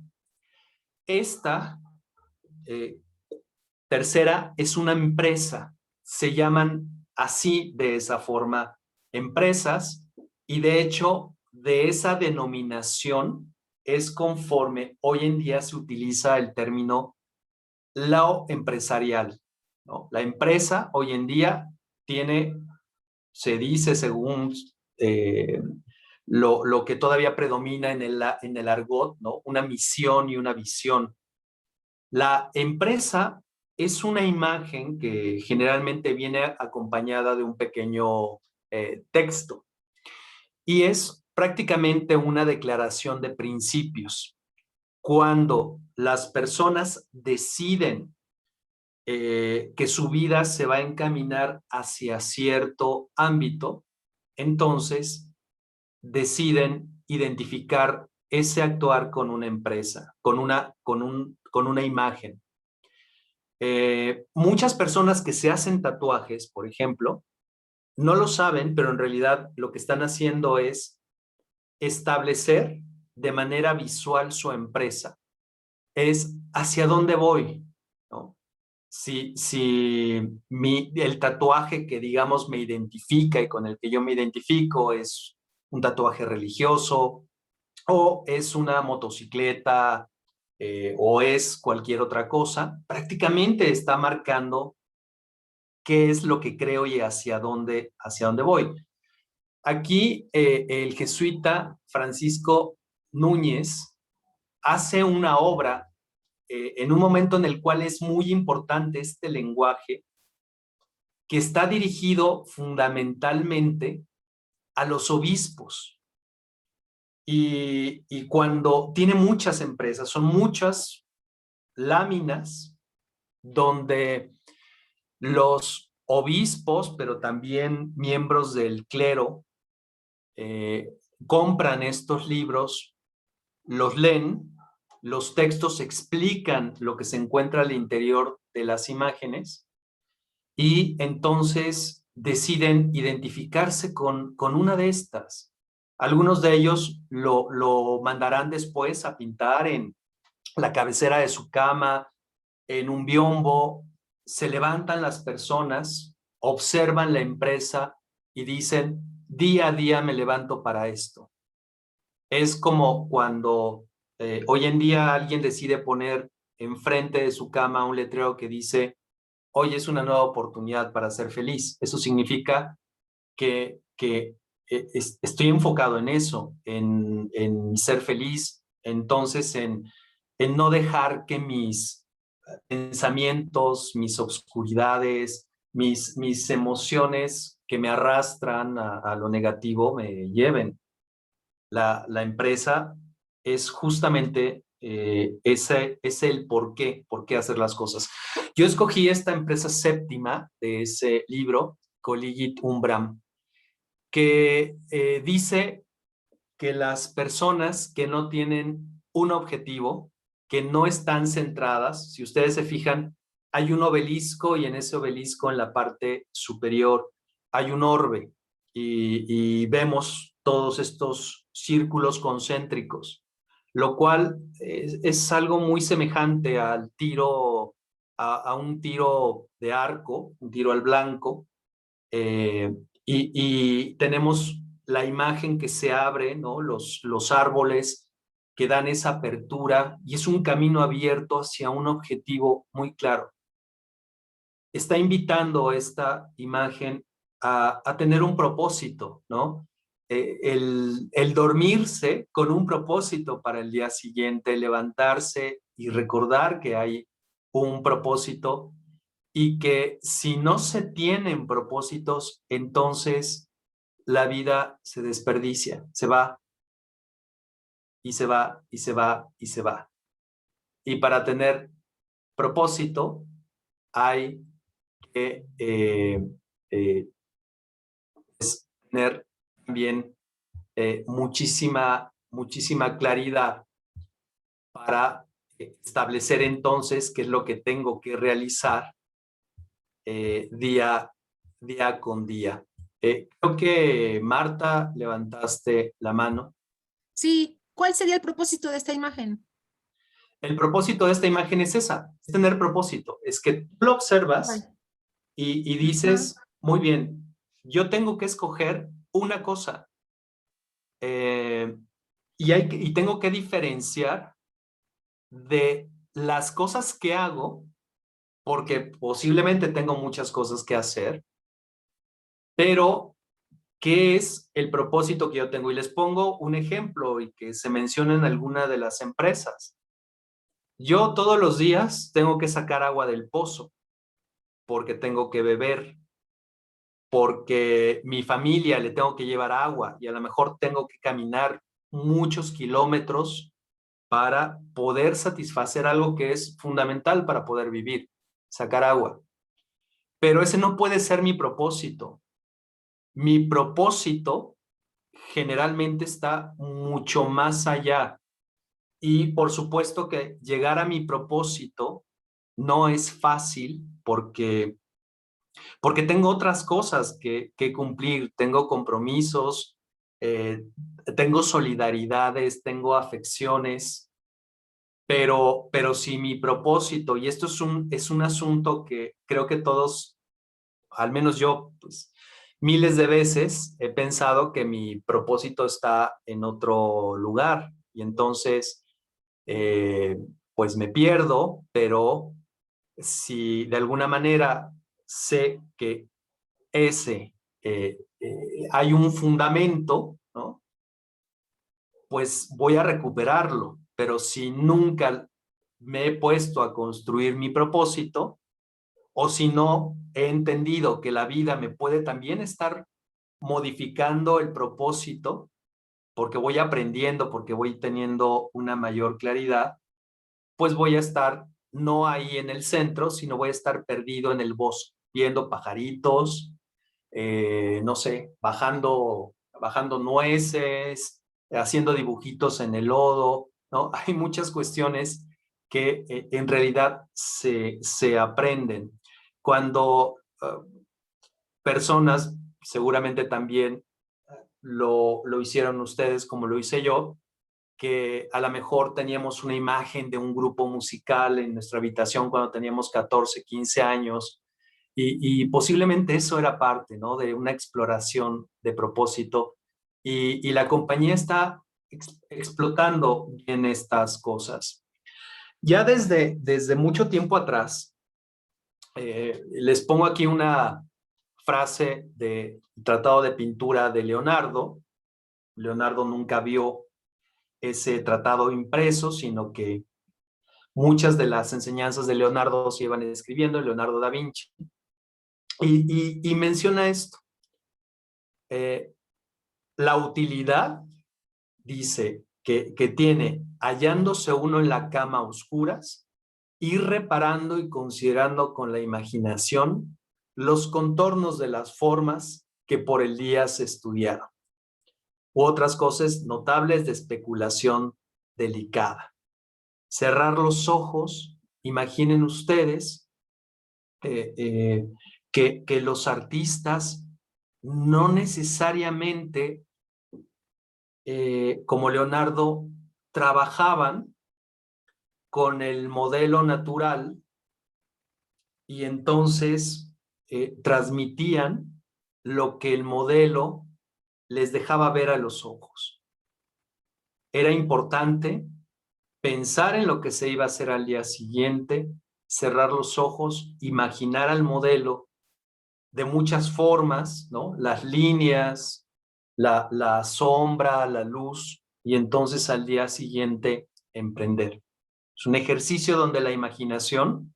Speaker 2: Esta tercera es una empresa. Se llaman así, de esa forma, empresas, y de hecho, de esa denominación es conforme hoy en día se utiliza el término lo empresarial, ¿no? La empresa hoy en día se dice según lo que todavía predomina en el argot, ¿no? Una misión y una visión. La empresa es una imagen que generalmente viene acompañada de un pequeño texto, y es prácticamente una declaración de principios. Cuando las personas deciden que su vida se va a encaminar hacia cierto ámbito, entonces deciden identificar ese actuar con una empresa, con una imagen. Muchas personas que se hacen tatuajes, por ejemplo, no lo saben, pero en realidad lo que están haciendo es establecer de manera visual su empresa. Es hacia dónde voy, ¿no? Si el tatuaje que, digamos, me identifica y con el que yo me identifico es un tatuaje religioso, o es una motocicleta, o es cualquier otra cosa, prácticamente está marcando qué es lo que creo y hacia dónde voy. Aquí el jesuita Francisco Núñez hace una obra en un momento en el cual es muy importante este lenguaje, que está dirigido fundamentalmente a los obispos. Y cuando tiene muchas empresas, son muchas láminas donde los obispos, pero también miembros del clero, compran estos libros, los leen, los textos explican lo que se encuentra al interior de las imágenes, y entonces deciden identificarse con una de estas. Algunos de ellos lo mandarán después a pintar en la cabecera de su cama, en un biombo. Se levantan las personas, observan la empresa y dicen, día a día me levanto para esto. Es como cuando hoy en día alguien decide poner enfrente de su cama un letrero que dice, hoy es una nueva oportunidad para ser feliz. Eso significa que estoy enfocado en eso, en ser feliz, entonces en no dejar que mis pensamientos, mis obscuridades, mis emociones que me arrastran a lo negativo me lleven. La empresa es justamente ese es el por qué hacer las cosas. Yo escogí esta empresa séptima de ese libro, Colligit Umbram, que dice que las personas que no tienen un objetivo, que no están centradas, si ustedes se fijan, hay un obelisco y en ese obelisco en la parte superior hay un orbe y vemos todos estos círculos concéntricos, lo cual es algo muy semejante al tiro, a un tiro de arco, un tiro al blanco, y tenemos la imagen que se abre, ¿no? Los árboles que dan esa apertura y es un camino abierto hacia un objetivo muy claro. Está invitando esta imagen a tener un propósito, ¿no? El dormirse con un propósito para el día siguiente, levantarse y recordar que hay un propósito y que si no se tienen propósitos, entonces la vida se desperdicia, se va y se va y se va y se va. Y para tener propósito hay que tener también muchísima claridad para establecer entonces qué es lo que tengo que realizar día con día. Creo que Marta, levantaste la mano.
Speaker 4: Sí, ¿cuál sería el propósito de esta imagen?
Speaker 2: El propósito de esta imagen es esa, es tener propósito. Es que tú lo observas y dices, muy bien, yo tengo que escoger una cosa y tengo que diferenciar de las cosas que hago, porque posiblemente tengo muchas cosas que hacer, pero ¿qué es el propósito que yo tengo? Y les pongo un ejemplo y que se menciona en alguna de las empresas. Yo todos los días tengo que sacar agua del pozo porque tengo que beber, porque mi familia le tengo que llevar agua y a lo mejor tengo que caminar muchos kilómetros para poder satisfacer algo que es fundamental para poder vivir, sacar agua. Pero ese no puede ser mi propósito. Mi propósito generalmente está mucho más allá. Y por supuesto que llegar a mi propósito no es fácil porque tengo otras cosas que cumplir, tengo compromisos, tengo solidaridades, tengo afecciones, pero si mi propósito, y esto es un asunto que creo que todos, al menos yo, pues miles de veces he pensado que mi propósito está en otro lugar y entonces pues me pierdo, pero si de alguna manera sé que hay un fundamento, ¿no? Pues voy a recuperarlo, pero si nunca me he puesto a construir mi propósito, o si no he entendido que la vida me puede también estar modificando el propósito, porque voy aprendiendo, porque voy teniendo una mayor claridad, pues voy a estar no ahí en el centro, sino voy a estar perdido en el bosque, viendo pajaritos, no sé, bajando nueces, haciendo dibujitos en el lodo, ¿no? Hay muchas cuestiones que en realidad se aprenden. Cuando personas, seguramente también lo hicieron ustedes como lo hice yo, que a lo mejor teníamos una imagen de un grupo musical en nuestra habitación cuando teníamos 14, 15 años, y posiblemente eso era parte, ¿no?, de una exploración de propósito, y la compañía está explotando en estas cosas. Ya desde mucho tiempo atrás, les pongo aquí una frase de Tratado de Pintura de Leonardo. Leonardo nunca vio ese tratado impreso, sino que muchas de las enseñanzas de Leonardo se iban escribiendo en Leonardo da Vinci. Y menciona esto. La utilidad, dice, que tiene hallándose uno en la cama a oscuras, ir reparando y considerando con la imaginación los contornos de las formas que por el día se estudiaron, u otras cosas notables de especulación delicada. Cerrar los ojos, imaginen ustedes que los artistas no necesariamente, como Leonardo, trabajaban con el modelo natural y entonces transmitían lo que el modelo les dejaba ver a los ojos. Era importante pensar en lo que se iba a hacer al día siguiente, cerrar los ojos, imaginar al modelo de muchas formas, ¿no?, las líneas, la sombra, la luz, y entonces al día siguiente emprender. Es un ejercicio donde la imaginación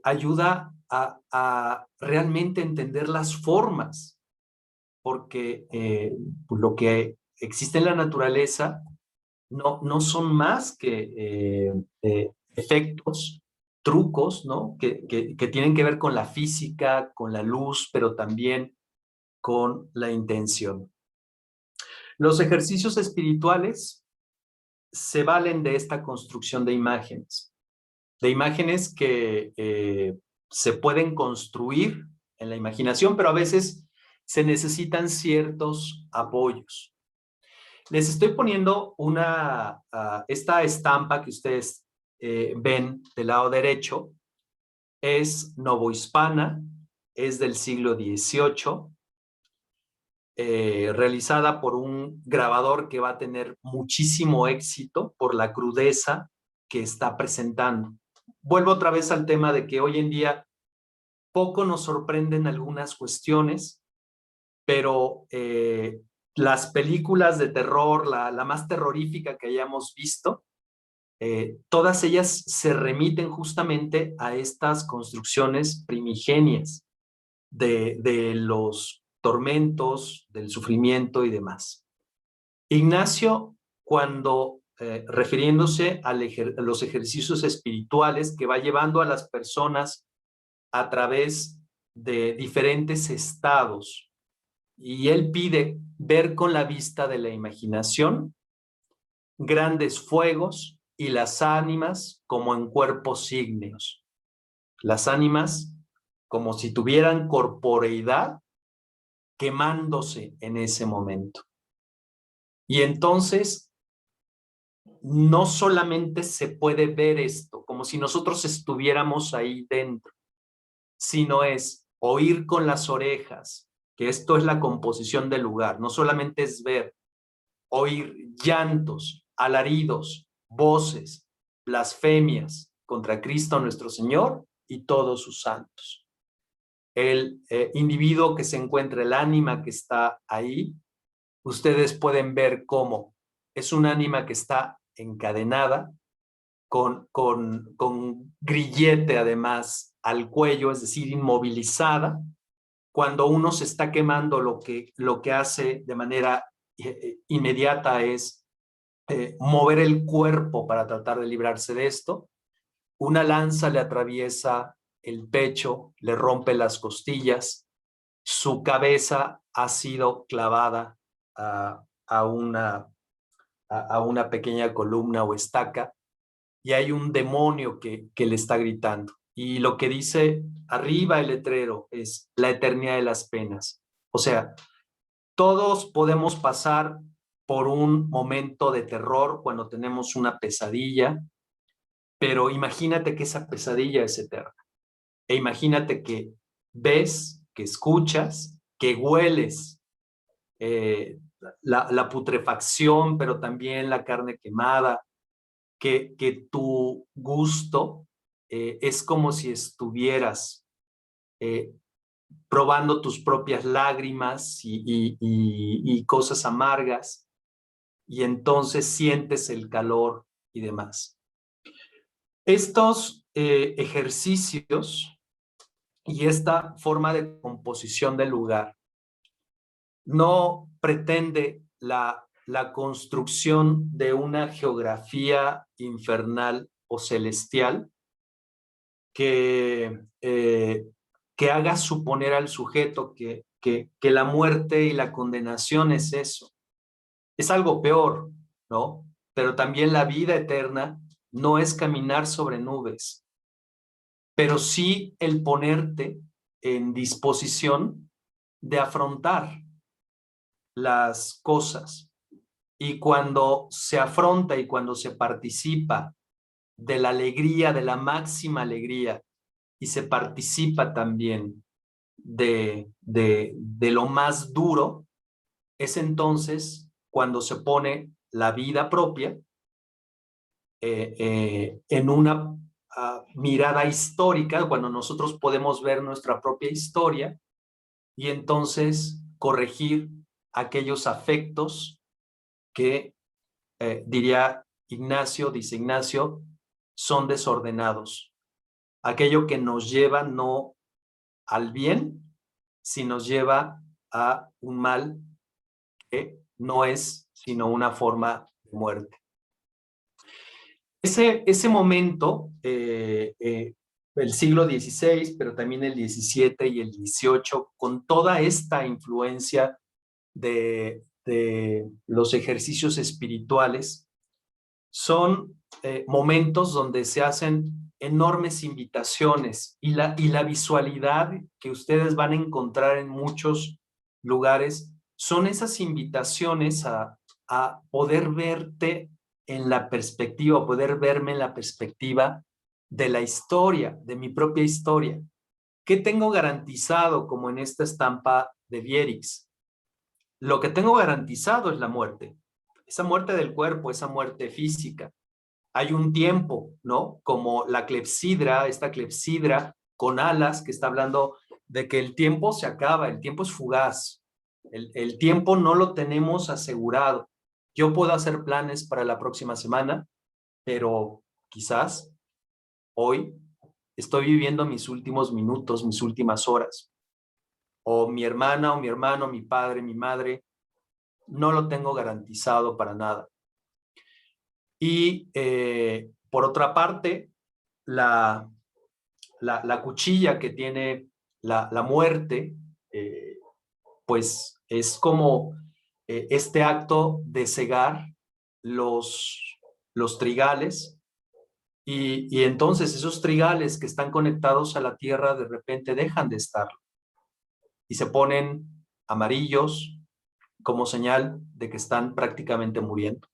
Speaker 2: ayuda a realmente entender las formas, porque lo que existe en la naturaleza no son más que efectos, trucos, ¿no?, que tienen que ver con la física, con la luz, pero también con la intención. Los ejercicios espirituales se valen de esta construcción de imágenes que se pueden construir en la imaginación, pero a veces se necesitan ciertos apoyos. Les estoy poniendo esta estampa que ustedes ven del lado derecho. Es novohispana, es del siglo XVIII, realizada por un grabador que va a tener muchísimo éxito por la crudeza que está presentando. Vuelvo otra vez al tema de que hoy en día poco nos sorprenden algunas cuestiones, pero las películas de terror, la más terrorífica que hayamos visto, todas ellas se remiten justamente a estas construcciones primigenias de los tormentos, del sufrimiento y demás. Ignacio, cuando refiriéndose a los ejercicios espirituales que va llevando a las personas a través de diferentes estados, y él pide ver con la vista de la imaginación grandes fuegos y las ánimas como en cuerpos ígneos. Las ánimas como si tuvieran corporeidad quemándose en ese momento. Y entonces no solamente se puede ver esto como si nosotros estuviéramos ahí dentro, sino es oír con las orejas, que esto es la composición del lugar. No solamente es ver, oír llantos, alaridos, voces, blasfemias contra Cristo nuestro Señor y todos sus santos. El individuo que se encuentra, el ánima que está ahí, ustedes pueden ver cómo es un ánima que está encadenada con grillete además al cuello, es decir, inmovilizada. Cuando uno se está quemando, lo que hace de manera inmediata es mover el cuerpo para tratar de librarse de esto. Una lanza le atraviesa el pecho, le rompe las costillas, su cabeza ha sido clavada a una pequeña columna o estaca, y hay un demonio que le está gritando. Y lo que dice arriba el letrero es la eternidad de las penas. O sea, todos podemos pasar por un momento de terror cuando tenemos una pesadilla, pero imagínate que esa pesadilla es eterna. E imagínate que ves, que escuchas, que hueles la putrefacción, pero también la carne quemada, que tu gusto es como si estuvieras probando tus propias lágrimas y cosas amargas, y entonces sientes el calor y demás. Estos ejercicios y esta forma de composición del lugar no pretende la construcción de una geografía infernal o celestial que haga suponer al sujeto que la muerte y la condenación es eso. Es algo peor, ¿no? Pero también la vida eterna no es caminar sobre nubes, pero sí el ponerte en disposición de afrontar las cosas. Y cuando se afronta y cuando se participa de la alegría, de la máxima alegría, y se participa también de lo más duro, es entonces cuando se pone la vida propia en una mirada histórica, cuando nosotros podemos ver nuestra propia historia y entonces corregir aquellos afectos que, diría Ignacio, dice Ignacio, son desordenados. Aquello que nos lleva no al bien, sino nos lleva a un mal que no es sino una forma de muerte. Ese momento, el siglo XVI, pero también el XVII y el XVIII, con toda esta influencia de los ejercicios espirituales, son momentos donde se hacen enormes invitaciones y la visualidad que ustedes van a encontrar en muchos lugares son esas invitaciones a poder verte en la perspectiva, poder verme en la perspectiva de la historia, de mi propia historia. ¿Qué tengo garantizado como en esta estampa de Vierix? Lo que tengo garantizado es la muerte. Esa muerte del cuerpo, esa muerte física. Hay un tiempo, ¿no? Como la clepsidra, esta clepsidra con alas que está hablando de que el tiempo se acaba, el tiempo es fugaz. El tiempo no lo tenemos asegurado. Yo puedo hacer planes para la próxima semana, pero quizás hoy estoy viviendo mis últimos minutos, mis últimas horas. O mi hermana, o mi hermano, mi padre, mi madre, no lo tengo garantizado para nada. Y por otra parte, la cuchilla que tiene la muerte, pues es como este acto de cegar los trigales, y entonces esos trigales que están conectados a la tierra de repente dejan de estar y se ponen amarillos como señal de que están prácticamente muriendo.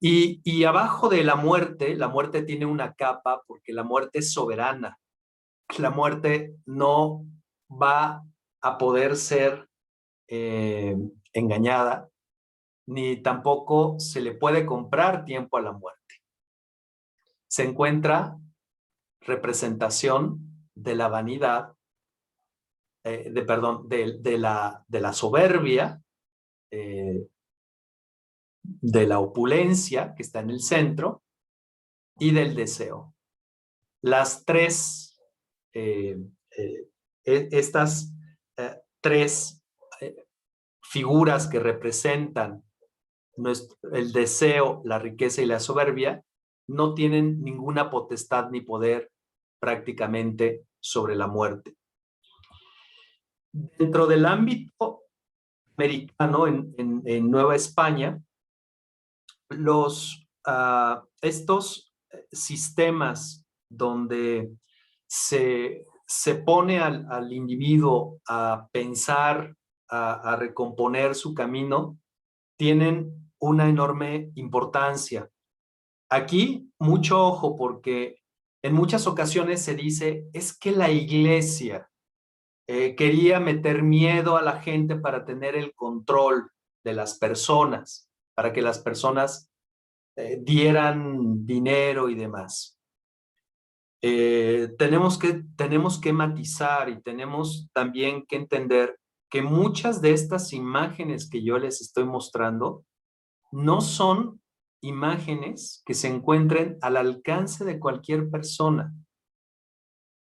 Speaker 2: Y abajo de la muerte tiene una capa porque la muerte es soberana. La muerte no va a poder ser engañada, ni tampoco se le puede comprar tiempo a la muerte. Se encuentra representación de la vanidad, de la soberbia, de la opulencia que está en el centro y del deseo. Las tres, estas tres figuras que representan el deseo, la riqueza y la soberbia, no tienen ninguna potestad ni poder prácticamente sobre la muerte. Dentro del ámbito americano, en Nueva España, estos sistemas donde se pone al individuo a pensar, a recomponer su camino, tienen una enorme importancia. Aquí, mucho ojo, porque en muchas ocasiones se dice, es que la iglesia quería meter miedo a la gente para tener el control de las personas, para que las personas dieran dinero y demás. Tenemos que matizar y tenemos también que entender que muchas de estas imágenes que yo les estoy mostrando no son imágenes que se encuentren al alcance de cualquier persona.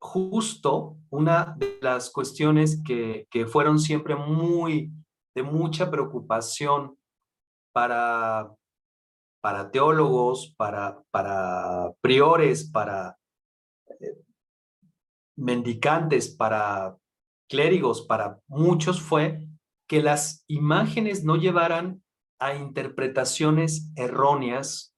Speaker 2: Justo una de las cuestiones que fueron siempre de mucha preocupación para teólogos, para priores, para mendicantes, para clérigos, para muchos, fue que las imágenes no llevaran a interpretaciones erróneas,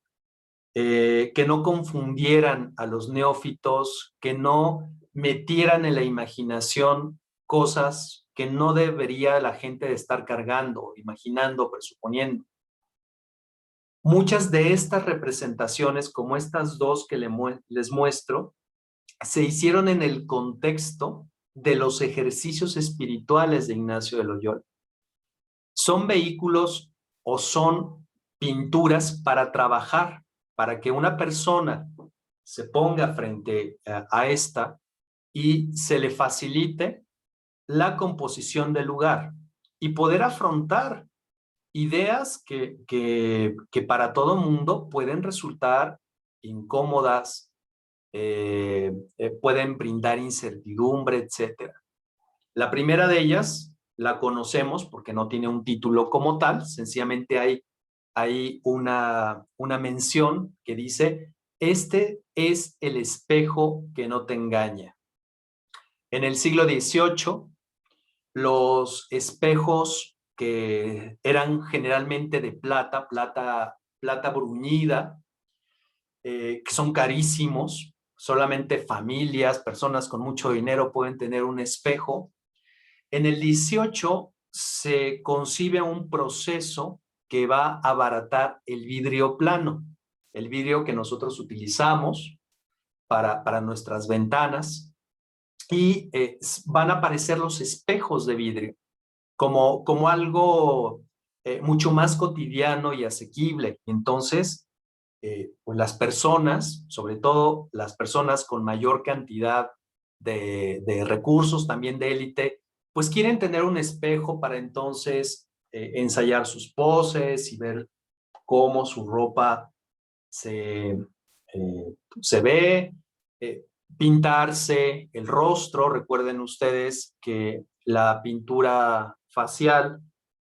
Speaker 2: que no confundieran a los neófitos, que no metieran en la imaginación cosas que no debería la gente de estar cargando, imaginando, presuponiendo. Muchas de estas representaciones, como estas dos que les muestro, se hicieron en el contexto de los ejercicios espirituales de Ignacio de Loyola. Son vehículos o son pinturas para trabajar, para que una persona se ponga frente a esta y se le facilite la composición del lugar y poder afrontar ideas que para todo mundo pueden resultar incómodas, pueden brindar incertidumbre, etc. La primera de ellas la conocemos porque no tiene un título como tal, sencillamente hay una mención que dice: este es el espejo que no te engaña. En el siglo XVIII, los espejos que eran generalmente de plata bruñida, que son carísimos, solamente familias, personas con mucho dinero pueden tener un espejo. En el 18 se concibe un proceso que va a abaratar el vidrio plano, el vidrio que nosotros utilizamos para nuestras ventanas, y van a aparecer los espejos de vidrio como algo mucho más cotidiano y asequible. Entonces, pues las personas, sobre todo las personas con mayor cantidad de recursos, también de élite, pues quieren tener un espejo para entonces ensayar sus poses y ver cómo su ropa se ve, pintarse el rostro. Recuerden ustedes que la pintura facial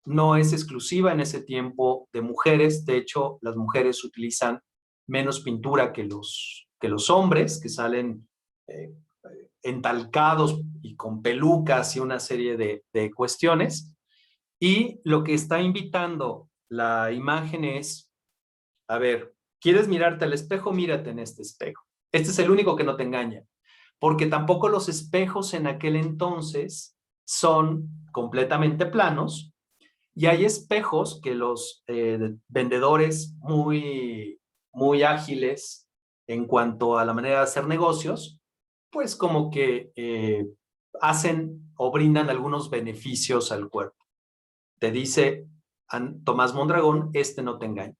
Speaker 2: no es exclusiva en ese tiempo de mujeres. De hecho, las mujeres utilizan menos pintura que los hombres, que salen entalcados y con pelucas y una serie de cuestiones. Y lo que está invitando la imagen es, a ver, ¿quieres mirarte al espejo? Mírate en este espejo. Este es el único que no te engaña, porque tampoco los espejos en aquel entonces son completamente planos, y hay espejos que los vendedores muy ágiles en cuanto a la manera de hacer negocios, pues como que hacen o brindan algunos beneficios al cuerpo. Te dice Tomás Mondragón, este no te engaña.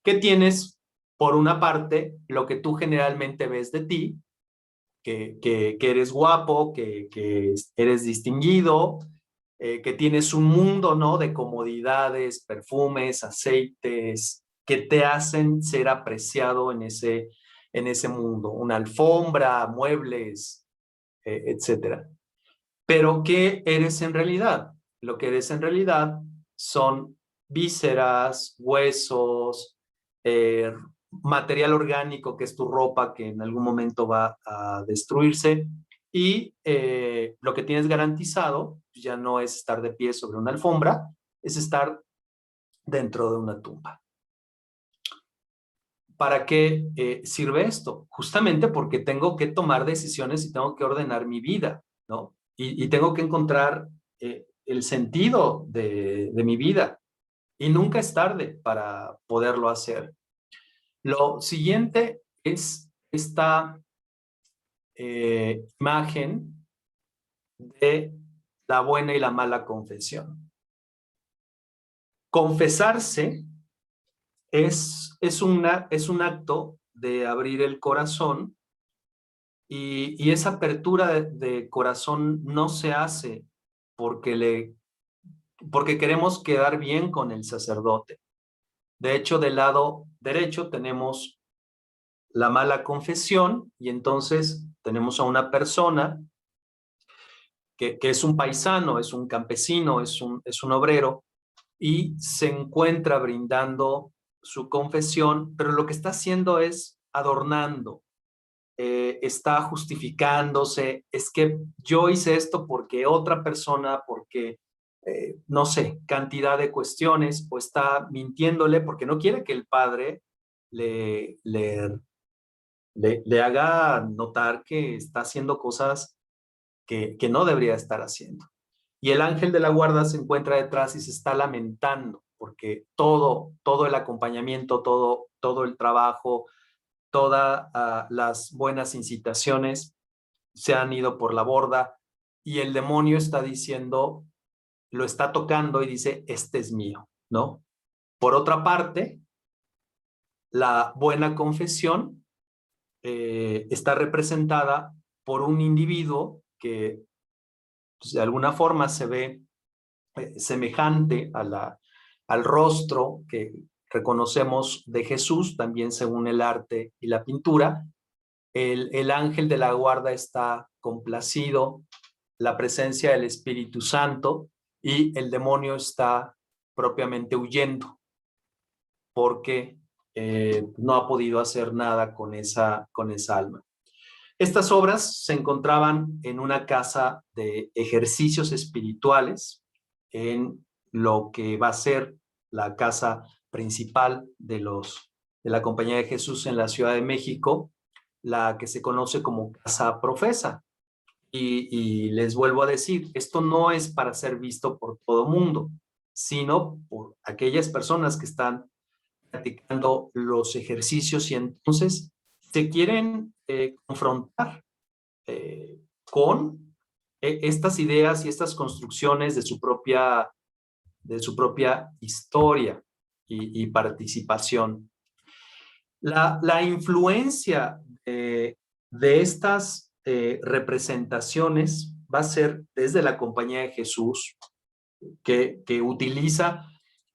Speaker 2: ¿Qué tienes? Por una parte, lo que tú generalmente ves de ti, que eres guapo, que eres distinguido, que tienes un mundo, ¿no?, de comodidades, perfumes, aceites, que te hacen ser apreciado en ese mundo. Una alfombra, muebles, etc. Pero ¿qué eres en realidad? Lo que eres en realidad son vísceras, huesos, material orgánico, que es tu ropa, que en algún momento va a destruirse, y lo que tienes garantizado ya no es estar de pie sobre una alfombra, es estar dentro de una tumba. ¿Para qué sirve esto? Justamente porque tengo que tomar decisiones y tengo que ordenar mi vida, ¿no? Y tengo que encontrar el sentido de mi vida. Y nunca es tarde para poderlo hacer. Lo siguiente es esta imagen de la buena y la mala confesión. Confesarse es un acto de abrir el corazón y esa apertura de corazón no se hace porque queremos quedar bien con el sacerdote. De hecho, del lado derecho tenemos la mala confesión y entonces tenemos a una persona que es un paisano, es un campesino, es un obrero y se encuentra brindando su confesión, pero lo que está haciendo es adornando, está justificándose, es que yo hice esto porque otra persona, porque no sé, cantidad de cuestiones, o está mintiéndole porque no quiere que el padre le haga notar que está haciendo cosas que no debería estar haciendo. Y el ángel de la guarda se encuentra detrás y se está lamentando porque todo el acompañamiento, todo el trabajo, todas las buenas incitaciones se han ido por la borda y el demonio está diciendo, lo está tocando y dice, este es mío, ¿no? Por otra parte, la buena confesión está representada por un individuo que pues, de alguna forma se ve semejante al rostro que reconocemos de Jesús, también según el arte y la pintura. El ángel de la guarda está complacido, la presencia del Espíritu Santo, y el demonio está propiamente huyendo porque no ha podido hacer nada con esa alma. Estas obras se encontraban en una casa de ejercicios espirituales, en lo que va a ser la casa principal de la Compañía de Jesús en la Ciudad de México, la que se conoce como Casa Profesa. Y les vuelvo a decir, esto no es para ser visto por todo mundo, sino por aquellas personas que están practicando los ejercicios y entonces se quieren confrontar con estas ideas y estas construcciones de su propia historia y participación. La influencia de estas representaciones va a ser desde la Compañía de Jesús, que utiliza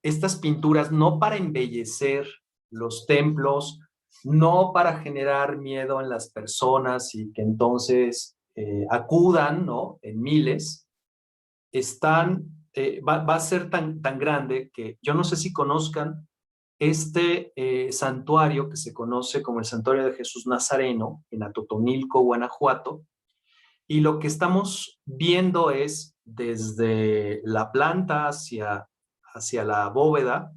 Speaker 2: estas pinturas no para embellecer los templos, no para generar miedo en las personas y que entonces acudan, ¿no?, en miles. Va a ser tan grande que yo no sé si conozcan este santuario que se conoce como el Santuario de Jesús Nazareno en Atotonilco, Guanajuato, y lo que estamos viendo es desde la planta hacia la bóveda,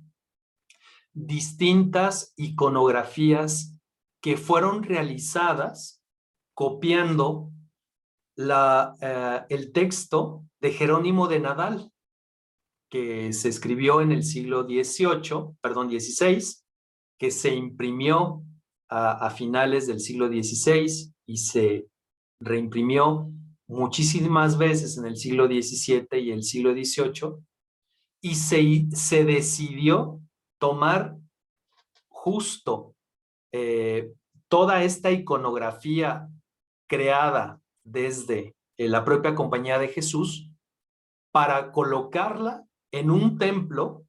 Speaker 2: distintas iconografías que fueron realizadas copiando el texto de Jerónimo de Nadal, que se escribió en el siglo XVI, que se imprimió a finales del siglo XVI y se reimprimió muchísimas veces en el siglo XVII y el siglo XVIII, y se decidió tomar justo toda esta iconografía creada desde la propia Compañía de Jesús para colocarla en un templo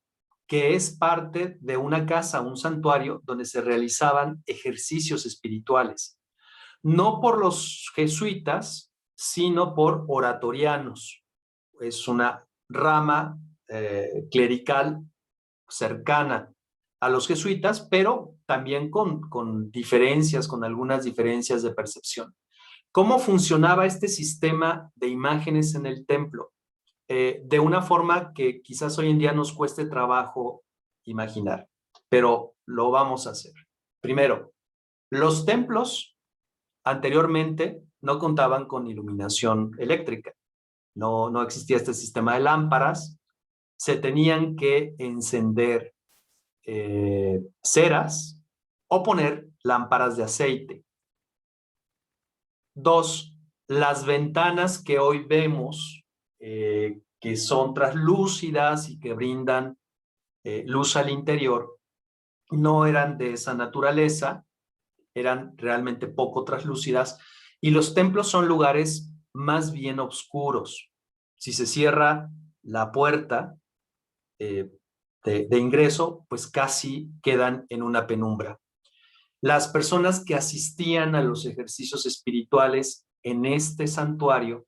Speaker 2: que es parte de una casa, un santuario, donde se realizaban ejercicios espirituales. No por los jesuitas, sino por oratorianos. Es una rama clerical cercana a los jesuitas, pero también con diferencias, con algunas diferencias de percepción. ¿Cómo funcionaba este sistema de imágenes en el templo? De una forma que quizás hoy en día nos cueste trabajo imaginar, pero lo vamos a hacer. Primero, los templos anteriormente no contaban con iluminación eléctrica. No existía este sistema de lámparas. Se tenían que encender ceras o poner lámparas de aceite. 2, las ventanas que hoy vemos, que son translúcidas y que brindan luz al interior, no eran de esa naturaleza, eran realmente poco translúcidas, y los templos son lugares más bien oscuros. Si se cierra la puerta de ingreso, pues casi quedan en una penumbra. Las personas que asistían a los ejercicios espirituales en este santuario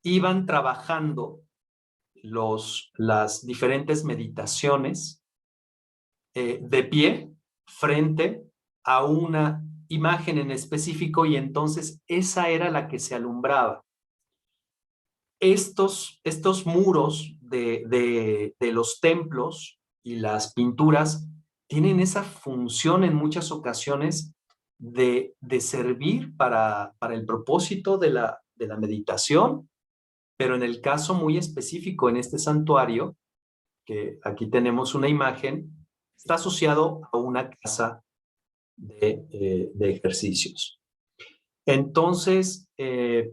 Speaker 2: iban trabajando las diferentes meditaciones de pie frente a una imagen en específico, y entonces esa era la que se alumbraba. Estos muros de los templos y las pinturas tienen esa función en muchas ocasiones de servir para el propósito de la meditación, pero en el caso muy específico en este santuario, que aquí tenemos una imagen, está asociado a una casa de ejercicios. Entonces,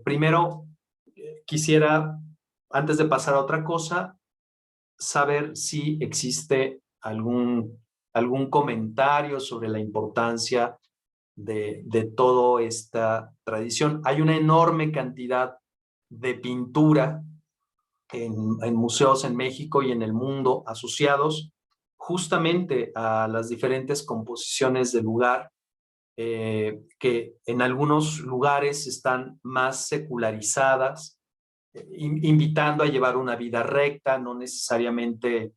Speaker 2: primero quisiera, antes de pasar a otra cosa, saber si existe algún comentario sobre la importancia de toda esta tradición. Hay una enorme cantidad de pintura en museos en México y en el mundo asociados justamente a las diferentes composiciones del lugar, que en algunos lugares están más secularizadas, invitando a llevar una vida recta, no necesariamente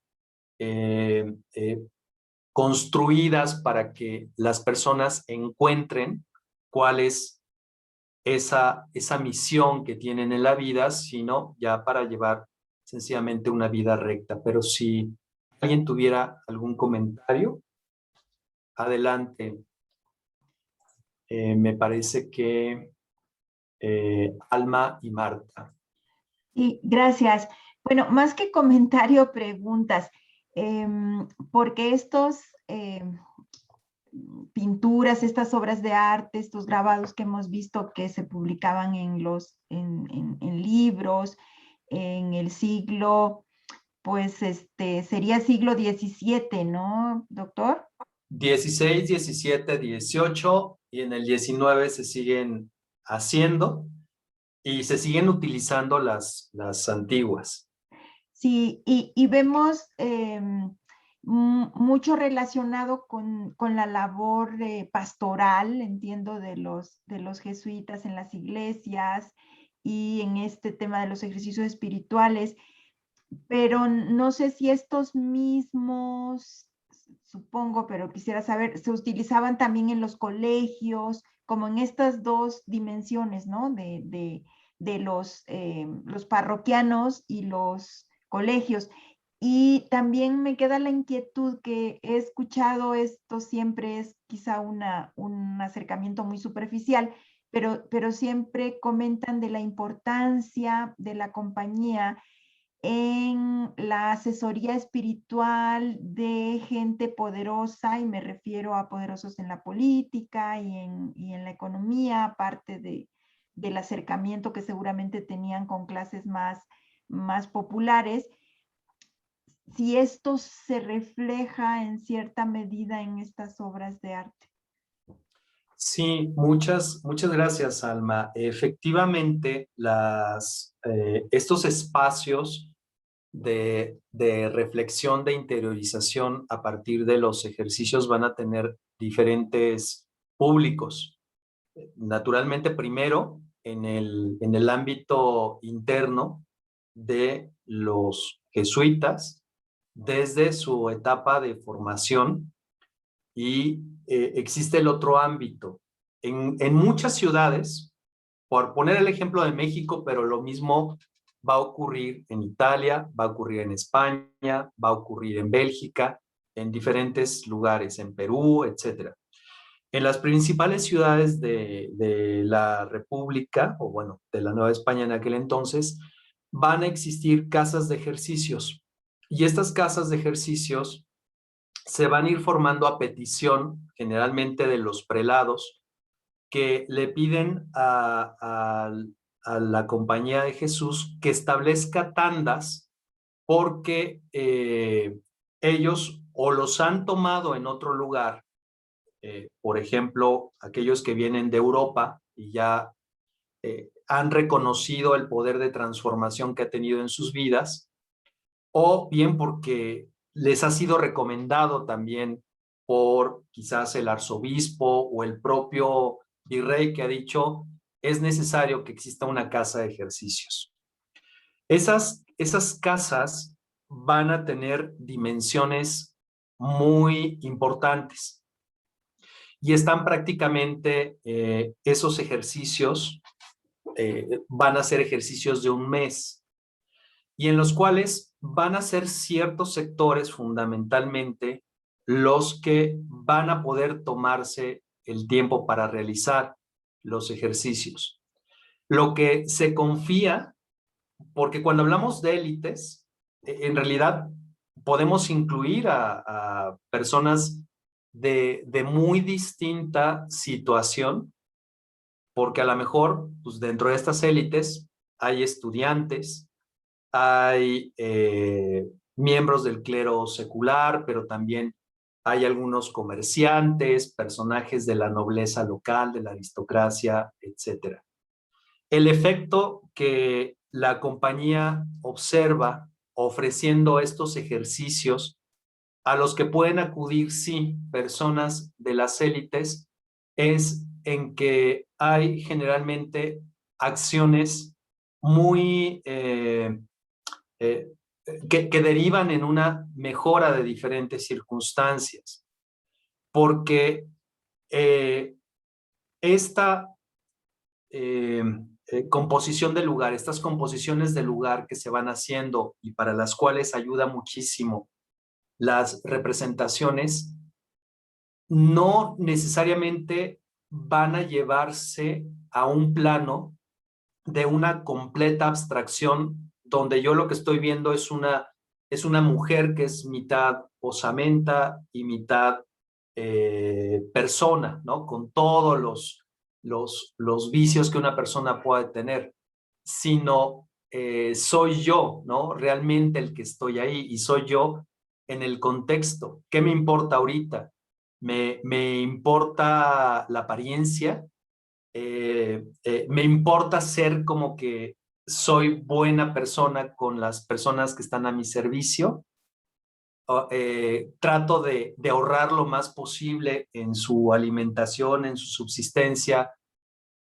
Speaker 2: construidas para que las personas encuentren cuál es esa misión que tienen en la vida, sino ya para llevar sencillamente una vida recta. Pero si alguien tuviera algún comentario, adelante. Me parece que Alma y Marta.
Speaker 9: Sí, gracias. Bueno, más que comentario, preguntas, porque estos pinturas, estas obras de arte, estos grabados que hemos visto que se publicaban en libros en el siglo, pues sería siglo XVII, ¿no, doctor?
Speaker 2: 16, 17, 18 y en el 19 se siguen haciendo y se siguen utilizando las antiguas.
Speaker 9: Sí, y vemos mucho relacionado con la labor pastoral, entiendo, de los jesuitas en las iglesias y en este tema de los ejercicios espirituales, pero no sé si estos mismos, supongo, pero quisiera saber, se utilizaban también en los colegios, como en estas dos dimensiones, ¿no? De los parroquianos y los colegios. Y también me queda la inquietud que he escuchado, esto siempre es quizá un acercamiento muy superficial, pero siempre comentan de la importancia de la compañía en la asesoría espiritual de gente poderosa, y me refiero a poderosos en la política y en la economía, aparte del acercamiento que seguramente tenían con clases más populares. Si esto se refleja en cierta medida en estas obras de arte.
Speaker 2: Sí, muchas gracias, Alma. Efectivamente, estos espacios de reflexión, de interiorización a partir de los ejercicios van a tener diferentes públicos. Naturalmente, primero, en el ámbito interno de los jesuitas, desde su etapa de formación, y existe el otro ámbito. En muchas ciudades, por poner el ejemplo de México, pero lo mismo va a ocurrir en Italia, va a ocurrir en España, va a ocurrir en Bélgica, en diferentes lugares, en Perú, etc. En las principales ciudades de la República, o bueno, de la Nueva España en aquel entonces, van a existir casas de ejercicios. Y estas casas de ejercicios se van a ir formando a petición, generalmente de los prelados, que le piden a la Compañía de Jesús que establezca tandas porque ellos o los han tomado en otro lugar, por ejemplo, aquellos que vienen de Europa y ya han reconocido el poder de transformación que ha tenido en sus vidas, o bien porque les ha sido recomendado también por quizás el arzobispo o el propio virrey que ha dicho es necesario que exista una casa de ejercicios. Esas casas van a tener dimensiones muy importantes y están prácticamente esos ejercicios van a ser ejercicios de un mes y en los cuales van a ser ciertos sectores fundamentalmente los que van a poder tomarse el tiempo para realizar los ejercicios. Lo que se confía, porque cuando hablamos de élites, en realidad podemos incluir a personas de muy distinta situación, porque a lo mejor pues dentro de estas élites hay estudiantes, hay miembros del clero secular, pero también hay algunos comerciantes, personajes de la nobleza local, de la aristocracia, etc. El efecto que la compañía observa ofreciendo estos ejercicios a los que pueden acudir, sí, personas de las élites, es en que hay generalmente acciones muy que derivan en una mejora de diferentes circunstancias, porque esta composición de lugar, estas composiciones de lugar que se van haciendo y para las cuales ayuda muchísimo las representaciones, no necesariamente van a llevarse a un plano de una completa abstracción donde yo lo que estoy viendo es una mujer que es mitad osamenta y mitad persona, ¿no? Con todos los vicios que una persona puede tener, sino soy yo, ¿no? Realmente el que estoy ahí y soy yo en el contexto. ¿Qué me importa ahorita? Me importa la apariencia, me importa ser como que soy buena persona con las personas que están a mi servicio. Trato de ahorrar lo más posible en su alimentación, en su subsistencia,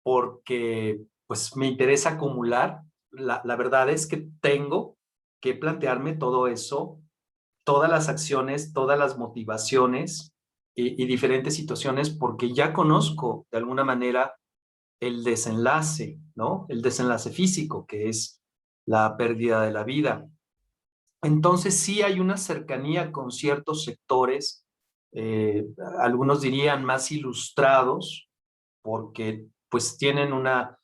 Speaker 2: porque pues me interesa acumular. La verdad es que tengo que plantearme todo eso, todas las acciones, todas las motivaciones y diferentes situaciones, porque ya conozco de alguna manera el desenlace, ¿no? El desenlace físico, que es la pérdida de la vida. Entonces sí hay una cercanía con ciertos sectores, algunos dirían más ilustrados, porque pues tienen una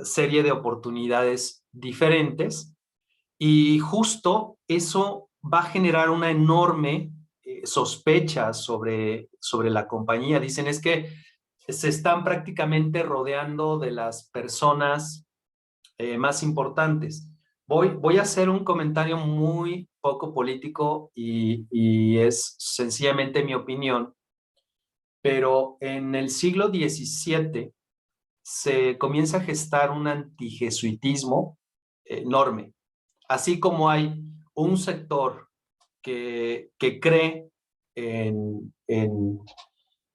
Speaker 2: serie de oportunidades diferentes y justo eso va a generar una enorme sospecha sobre la compañía. Dicen es que se están prácticamente rodeando de las personas más importantes. Voy a hacer un comentario muy poco político y es sencillamente mi opinión, pero en el siglo XVII se comienza a gestar un antijesuitismo enorme. Así como hay un sector que cree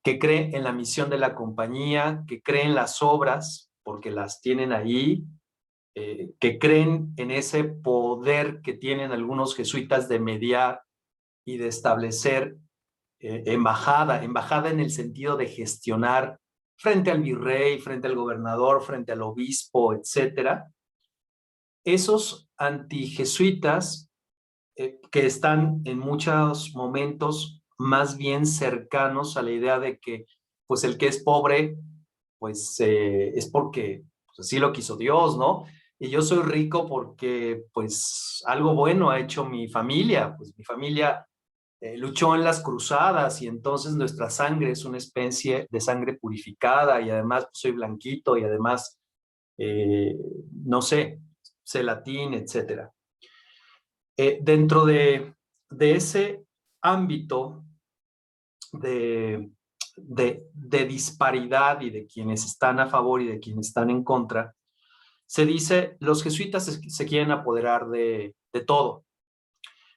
Speaker 2: que cree en la misión de la compañía, que cree en las obras, porque las tienen ahí, que creen en ese poder que tienen algunos jesuitas de mediar y de establecer embajada en el sentido de gestionar frente al virrey, frente al gobernador, frente al obispo, etcétera. Esos antijesuitas que están en muchos momentos más bien cercanos a la idea de que pues el que es pobre, pues es porque pues, así lo quiso Dios, ¿no? Y yo soy rico porque pues algo bueno ha hecho mi familia, pues mi familia luchó en las cruzadas y entonces nuestra sangre es una especie de sangre purificada y además pues, soy blanquito y además, no sé latín, etcétera. Dentro de ese ámbito de disparidad y de quienes están a favor y de quienes están en contra, se dice, los jesuitas se quieren apoderar de todo,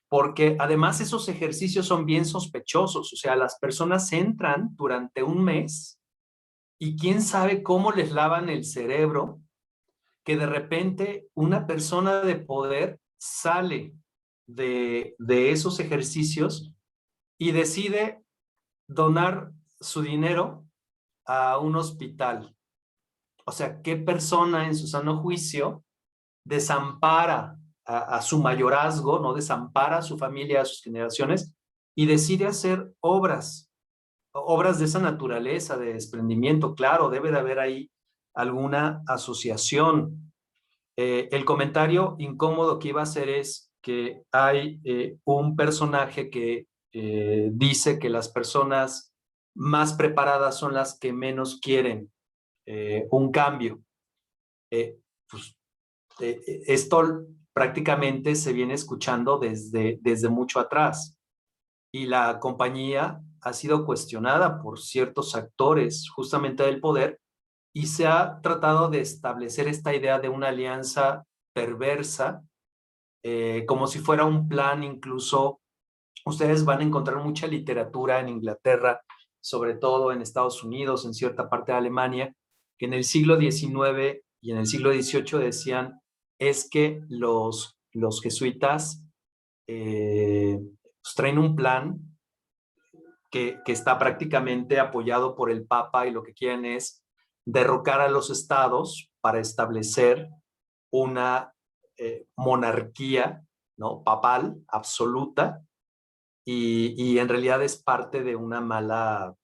Speaker 2: porque además esos ejercicios son bien sospechosos, o sea, las personas entran durante un mes y quién sabe cómo les lavan el cerebro, que de repente una persona de poder sale de esos ejercicios y decide donar su dinero a un hospital. O sea, ¿qué persona en su sano juicio desampara a su mayorazgo, no desampara a su familia, a sus generaciones, y decide hacer obras de esa naturaleza, de desprendimiento? Claro, debe de haber ahí alguna asociación. El comentario incómodo que iba a hacer es que hay un personaje que dice que las personas más preparadas son las que menos quieren un cambio. Pues, esto prácticamente se viene escuchando desde mucho atrás y la compañía ha sido cuestionada por ciertos actores justamente del poder y se ha tratado de establecer esta idea de una alianza perversa, como si fuera un plan. Incluso ustedes van a encontrar mucha literatura en Inglaterra, sobre todo en Estados Unidos, en cierta parte de Alemania, que en el siglo XIX y en el siglo XVIII decían es que los jesuitas pues traen un plan que está prácticamente apoyado por el Papa y lo que quieren es derrocar a los estados para establecer una monarquía, ¿no?, papal absoluta, y en realidad es parte de una mala,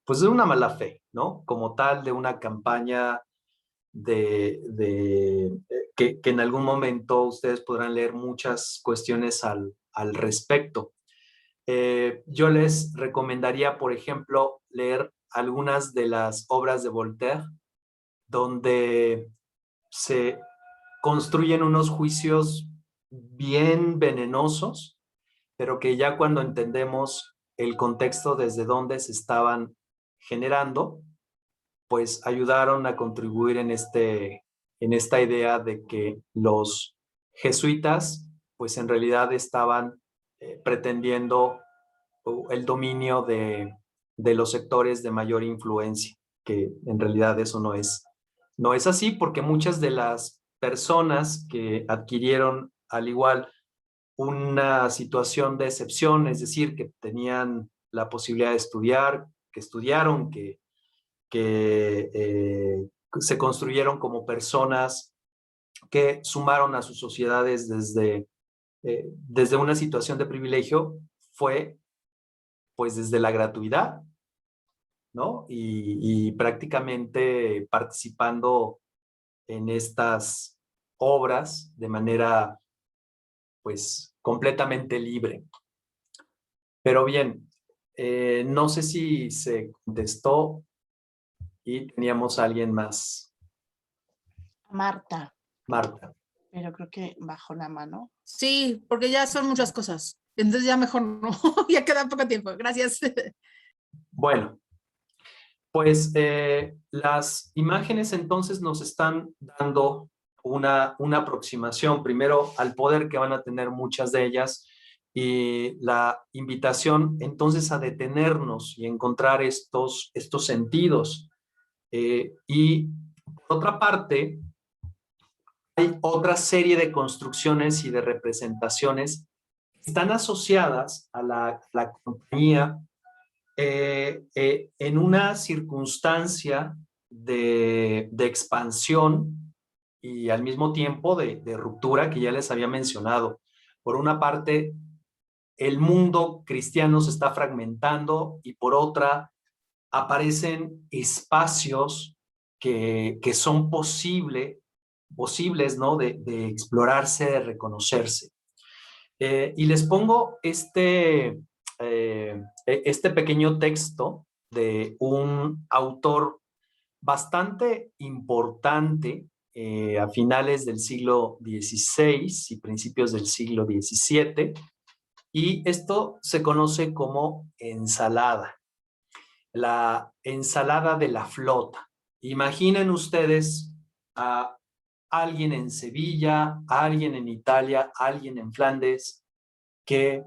Speaker 2: pues de una mala fe, ¿no? Como tal, de una campaña que en algún momento ustedes podrán leer muchas cuestiones al respecto. Yo les recomendaría, por ejemplo, leer algunas de las obras de Voltaire, donde se construyen unos juicios bien venenosos, pero que ya cuando entendemos el contexto desde donde se estaban generando, pues ayudaron a contribuir en esta idea de que los jesuitas, pues en realidad estaban pretendiendo el dominio de los sectores de mayor influencia, que en realidad eso no es así, porque muchas de las personas que adquirieron al igual una situación de excepción, es decir, que tenían la posibilidad de estudiar, que estudiaron, que se construyeron como personas que sumaron a sus sociedades desde una situación de privilegio, fue pues desde la gratuidad, ¿no? Y prácticamente participando en estas obras de manera pues completamente libre. Pero bien, no sé si se contestó y teníamos a alguien más.
Speaker 1: Marta,
Speaker 2: Marta.
Speaker 1: pero creo que bajó la mano.
Speaker 4: Sí, porque ya son muchas cosas. Entonces ya mejor no, ya queda poco tiempo. Gracias.
Speaker 2: Bueno, pues las imágenes entonces nos están dando una aproximación primero al poder que van a tener muchas de ellas y la invitación entonces a detenernos y encontrar estos sentidos. Y por otra parte, hay otra serie de construcciones y de representaciones que están asociadas a la compañía en una circunstancia de expansión y al mismo tiempo de ruptura que ya les había mencionado. Por una parte, el mundo cristiano se está fragmentando y por otra, aparecen espacios que son posibles, ¿no? De explorarse, de reconocerse. Y les pongo este pequeño texto de un autor bastante importante a finales del siglo XVI y principios del siglo XVII, y esto se conoce como ensalada, la ensalada de la flota. Imaginen ustedes a alguien en Sevilla, a alguien en Italia, a alguien en Flandes, que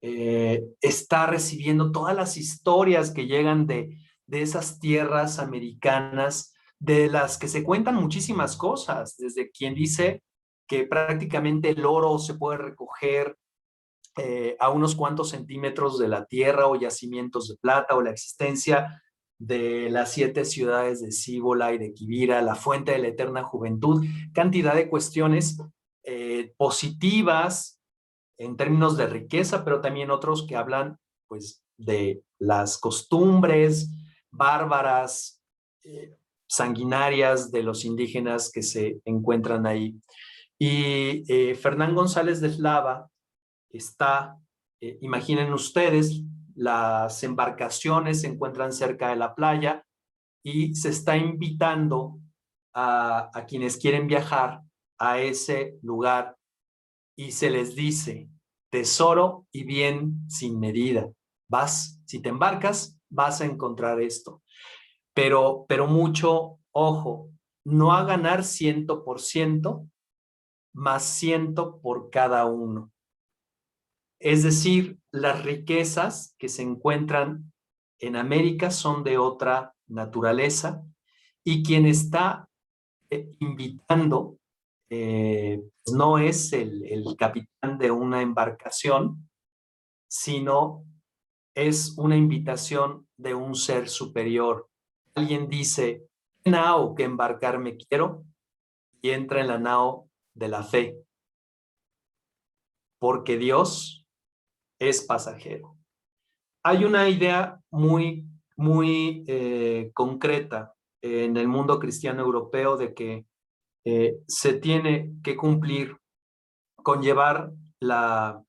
Speaker 2: está recibiendo todas las historias que llegan de esas tierras americanas, de las que se cuentan muchísimas cosas, desde quien dice que prácticamente el oro se puede recoger a unos cuantos centímetros de la tierra, o yacimientos de plata, o la existencia de las 7 ciudades de Cíbola y de Quivira, la fuente de la eterna juventud, cantidad de cuestiones positivas en términos de riqueza, pero también otros que hablan pues de las costumbres bárbaras, sanguinarias de los indígenas que se encuentran ahí. Y Fernán González de Eslava está, imaginen ustedes, las embarcaciones se encuentran cerca de la playa y se está invitando a quienes quieren viajar a ese lugar, y se les dice: tesoro y bien sin medida. Si te embarcas, vas a encontrar esto. Pero mucho, ojo, no a ganar 100%, más 100 por cada uno. Es decir, las riquezas que se encuentran en América son de otra naturaleza, y quien está invitando no es el capitán de una embarcación, sino es una invitación de un ser superior. Alguien dice: ¿qué nao que embarcarme quiero? Y entra en la nao de la fe, porque Dios es pasajero. Hay una idea muy concreta en el mundo cristiano europeo de que se tiene que cumplir con llevar la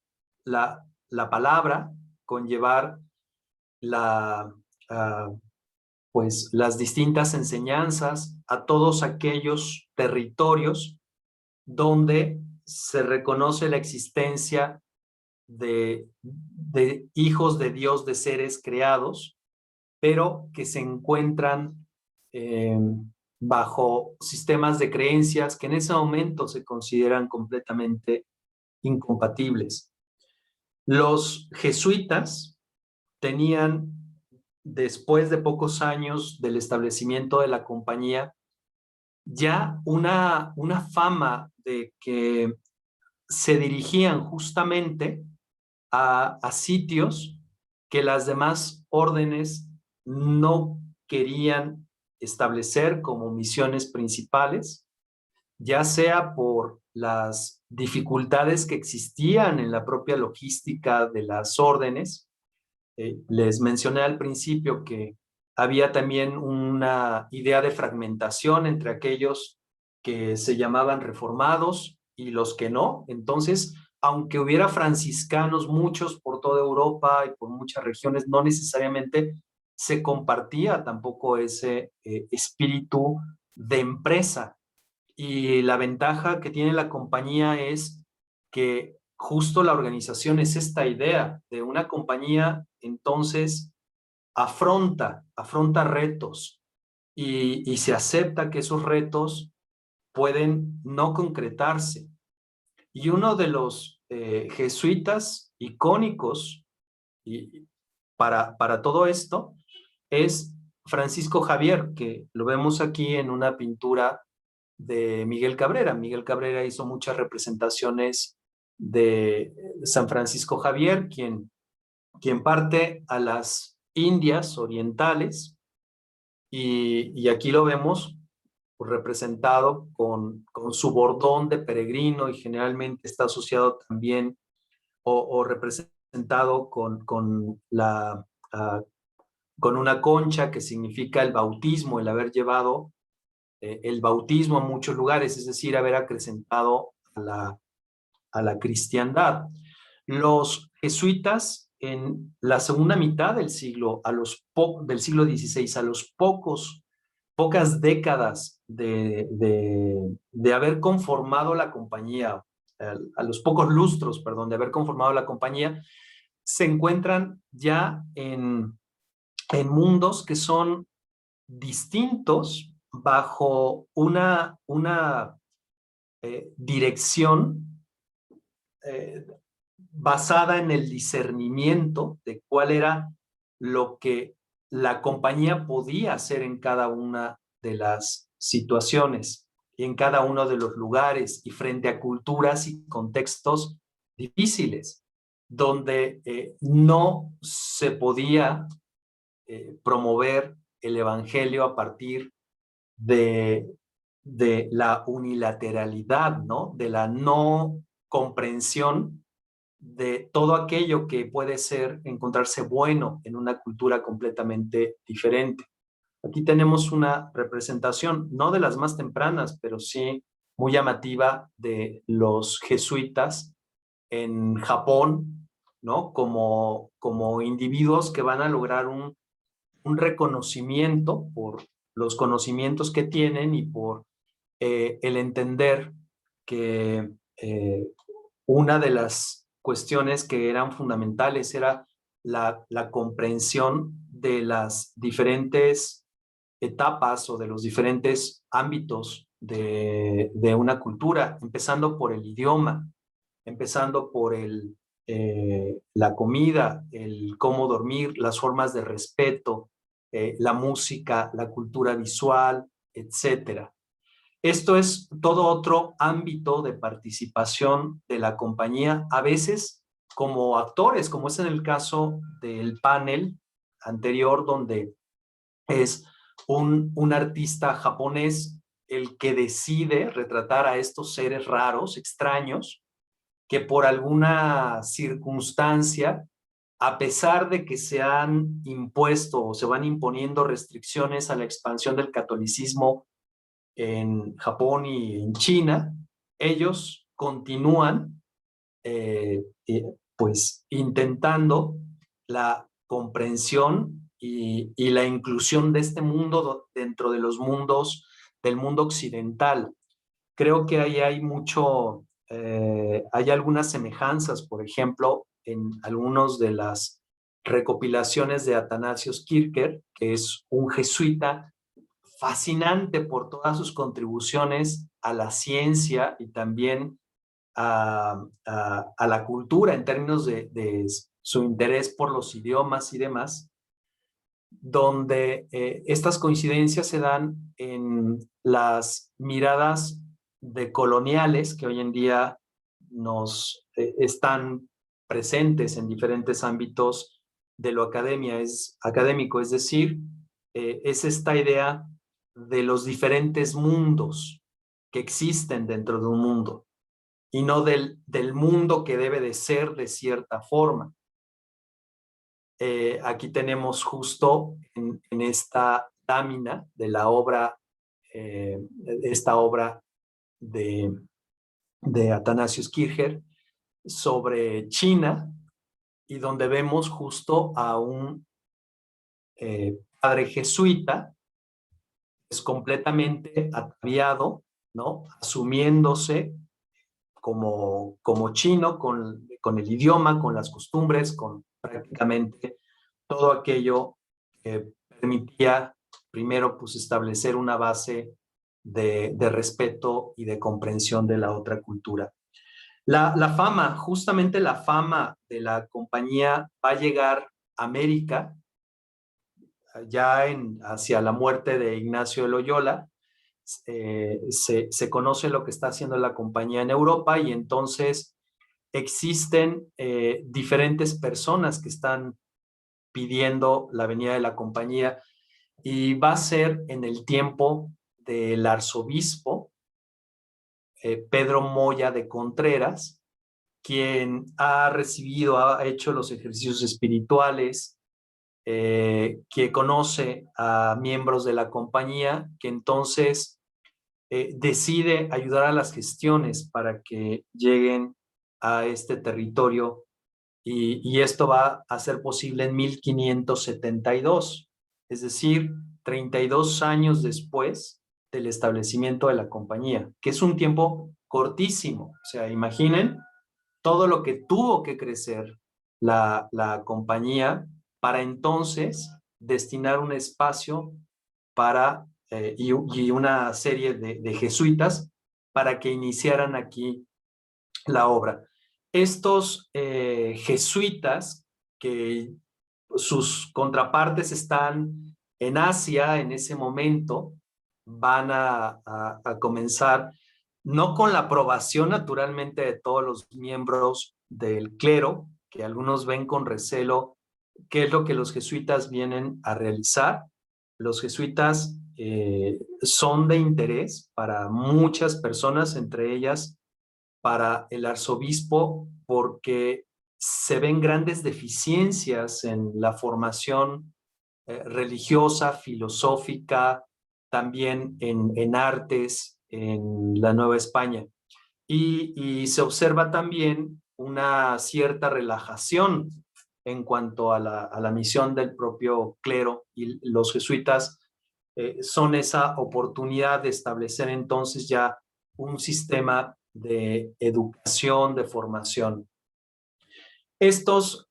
Speaker 2: palabra, con llevar pues las distintas enseñanzas a todos aquellos territorios donde se reconoce la existencia de hijos de Dios, de seres creados, pero que se encuentran bajo sistemas de creencias que en ese momento se consideran completamente incompatibles. Los jesuitas tenían, después de pocos años del establecimiento de la compañía, ya una fama de que se dirigían justamente a sitios que las demás órdenes no querían establecer como misiones principales, ya sea por las dificultades que existían en la propia logística de las órdenes. Les mencioné al principio que había también una idea de fragmentación entre aquellos que se llamaban reformados y los que no. Entonces, aunque hubiera franciscanos muchos por toda Europa y por muchas regiones, no necesariamente se compartía tampoco ese espíritu de empresa. Y la ventaja que tiene la compañía es que justo la organización es esta idea de una compañía, entonces afronta retos y se acepta que esos retos pueden no concretarse. Y uno de los jesuitas icónicos para todo esto es Francisco Javier, que lo vemos aquí en una pintura de Miguel Cabrera. Miguel Cabrera hizo muchas representaciones de San Francisco Javier, quien parte a las Indias orientales, y aquí lo vemos representado con su bordón de peregrino, y generalmente está asociado también o representado con la con una concha que significa el bautismo, el haber llevado el bautismo a muchos lugares, es decir, haber acrecentado a la cristiandad. Los jesuitas en la segunda mitad del siglo, del siglo XVI, a los pocas décadas de haber conformado la compañía, a los pocos lustros, perdón, de haber conformado la compañía, se encuentran ya en mundos que son distintos bajo una dirección basada en el discernimiento de cuál era lo que la compañía podía hacer en cada una de las situaciones y en cada uno de los lugares y frente a culturas y contextos difíciles, donde no se podía promover el evangelio a partir de la unilateralidad, ¿no? De la no comprensión de todo aquello que puede encontrarse bueno en una cultura completamente diferente. Aquí tenemos una representación, no de las más tempranas, pero sí muy llamativa de los jesuitas en Japón, ¿no? Como individuos que van a lograr un reconocimiento por los conocimientos que tienen y por el entender que una de las cuestiones que eran fundamentales era la comprensión de las diferentes etapas o de los diferentes ámbitos de una cultura, empezando por el idioma, empezando por la comida, el cómo dormir, las formas de respeto, la música, la cultura visual, etcétera. Esto es todo otro ámbito de participación de la compañía, a veces como actores, como es en el caso del panel anterior, donde es un artista japonés el que decide retratar a estos seres raros, extraños, que por alguna circunstancia, a pesar de que se han impuesto o se van imponiendo restricciones a la expansión del catolicismo en Japón y en China, ellos continúan pues intentando la comprensión y la inclusión de este mundo dentro de los mundos del mundo occidental. Creo que ahí hay mucho, hay algunas semejanzas, por ejemplo, en algunas de las recopilaciones de Athanasius Kircher, que es un jesuita fascinante por todas sus contribuciones a la ciencia y también a la cultura en términos de su interés por los idiomas y demás, donde estas coincidencias se dan en las miradas decoloniales que hoy en día nos están presentes en diferentes ámbitos de lo académico, es decir, es esta idea de los diferentes mundos que existen dentro de un mundo y no del mundo que debe de ser de cierta forma. Aquí tenemos justo en esta lámina de la obra, esta obra de Athanasius Kircher sobre China, y donde vemos justo a un padre jesuita, es completamente ataviado, ¿no? Asumiéndose como chino, con el idioma, con las costumbres, con prácticamente todo aquello que permitía primero pues establecer una base de respeto y de comprensión de la otra cultura. La fama, justamente la fama de la compañía va a llegar a América ya hacia la muerte de Ignacio de Loyola. Se conoce lo que está haciendo la compañía en Europa y entonces existen diferentes personas que están pidiendo la venida de la compañía, y va a ser en el tiempo del arzobispo Pedro Moya de Contreras, quien ha hecho los ejercicios espirituales que conoce a miembros de la compañía, que entonces decide ayudar a las gestiones para que lleguen a este territorio, y esto va a ser posible en 1572, es decir, 32 años después del establecimiento de la compañía, que es un tiempo cortísimo. O sea, imaginen todo lo que tuvo que crecer la compañía para entonces destinar un espacio para, y una serie de jesuitas para que iniciaran aquí la obra. Estos jesuitas, que sus contrapartes están en Asia en ese momento, van a comenzar, no con la aprobación naturalmente de todos los miembros del clero, que algunos ven con recelo qué es lo que los jesuitas vienen a realizar. Los jesuitas son de interés para muchas personas, entre ellas para el arzobispo, porque se ven grandes deficiencias en la formación religiosa, filosófica, también en artes en la Nueva España. Y se observa también una cierta relajación en cuanto a la misión del propio clero, y los jesuitas son esa oportunidad de establecer entonces ya un sistema de educación, de formación. Estos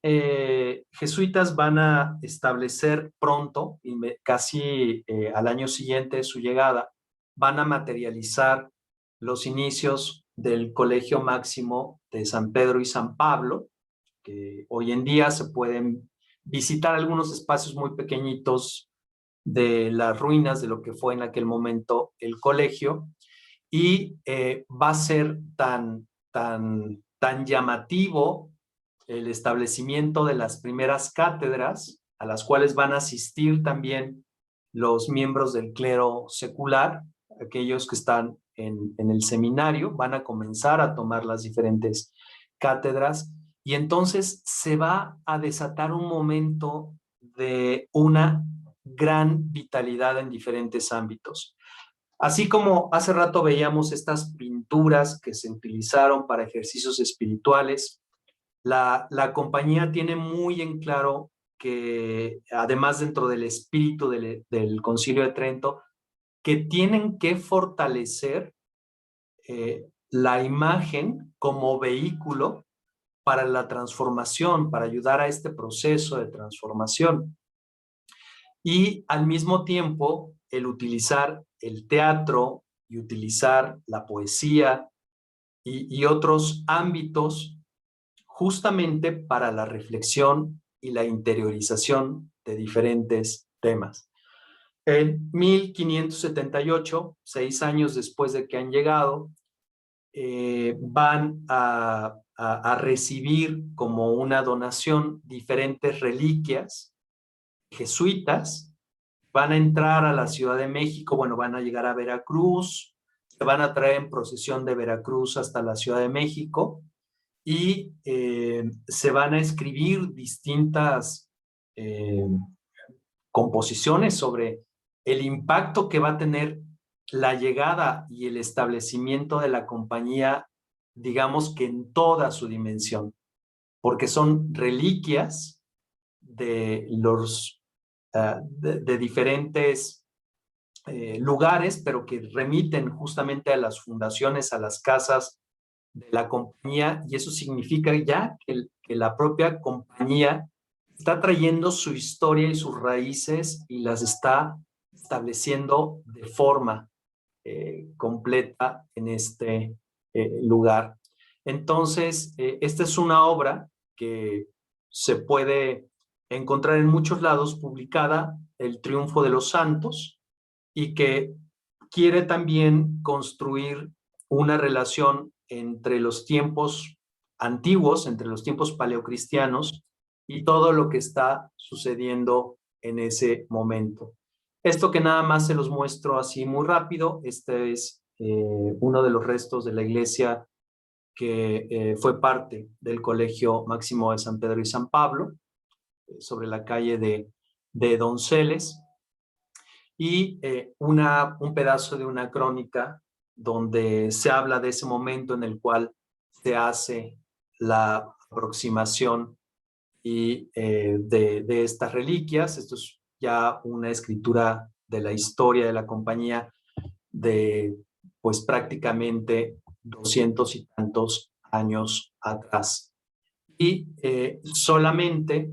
Speaker 2: jesuitas van a establecer pronto, casi al año siguiente de su llegada, van a materializar los inicios del Colegio Máximo de San Pedro y San Pablo, que hoy en día se pueden visitar algunos espacios muy pequeñitos de las ruinas de lo que fue en aquel momento el colegio, y va a ser tan llamativo el establecimiento de las primeras cátedras, a las cuales van a asistir también los miembros del clero secular, aquellos que están en el seminario, van a comenzar a tomar las diferentes cátedras, y entonces se va a desatar un momento de una gran vitalidad en diferentes ámbitos. Así como hace rato veíamos estas pinturas que se utilizaron para ejercicios espirituales, la compañía tiene muy en claro que, además dentro del espíritu del Concilio de Trento, que tienen que fortalecer la imagen como vehículo para la transformación, para ayudar a este proceso de transformación. Y al mismo tiempo, el utilizar el teatro y utilizar la poesía y otros ámbitos justamente para la reflexión y la interiorización de diferentes temas. En 1578, 6 años después de que han llegado, van a recibir como una donación diferentes reliquias jesuitas. Van a entrar a la Ciudad de México, bueno, van a llegar a Veracruz, se van a traer en procesión de Veracruz hasta la Ciudad de México, y se van a escribir distintas composiciones sobre el impacto que va a tener la llegada y el establecimiento de la compañía, digamos que en toda su dimensión, porque son reliquias de los de diferentes lugares, pero que remiten justamente a las fundaciones, a las casas de la compañía, y eso significa ya que la propia compañía está trayendo su historia y sus raíces y las está estableciendo de forma completa en este lugar. Entonces, esta es una obra que se puede encontrar en muchos lados publicada, El Triunfo de los Santos, y que quiere también construir una relación entre los tiempos antiguos, entre los tiempos paleocristianos y todo lo que está sucediendo en ese momento. Esto que nada más se los muestro así muy rápido, este es uno de los restos de la iglesia que fue parte del Colegio Máximo de San Pedro y San Pablo, sobre la calle de de donceles, y un pedazo de una crónica donde se habla de ese momento en el cual se hace la aproximación y de estas reliquias. Esto es ya una escritura de la historia de la compañía de pues prácticamente 200 y tantos años atrás. Y solamente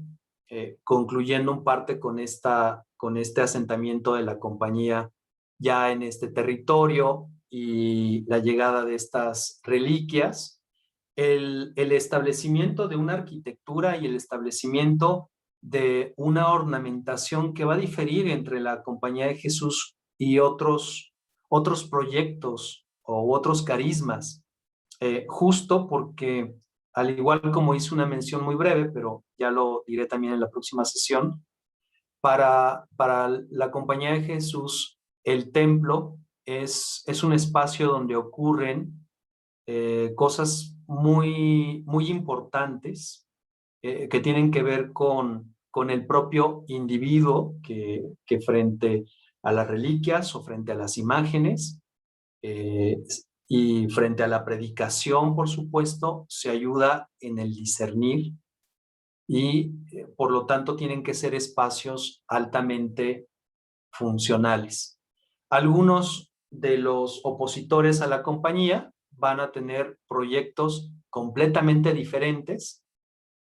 Speaker 2: concluyendo en parte con este asentamiento de la compañía ya en este territorio y la llegada de estas reliquias, el establecimiento de una arquitectura y el establecimiento de una ornamentación que va a diferir entre la Compañía de Jesús y otros proyectos o otros carismas, justo porque, al igual como hice una mención muy breve, pero ya lo diré también en la próxima sesión, para la Compañía de Jesús, el templo es un espacio donde ocurren cosas muy, muy importantes que tienen que ver con el propio individuo que frente a las reliquias o frente a las imágenes y frente a la predicación, por supuesto, se ayuda en el discernir y por lo tanto tienen que ser espacios altamente funcionales. Algunos de los opositores a la compañía van a tener proyectos completamente diferentes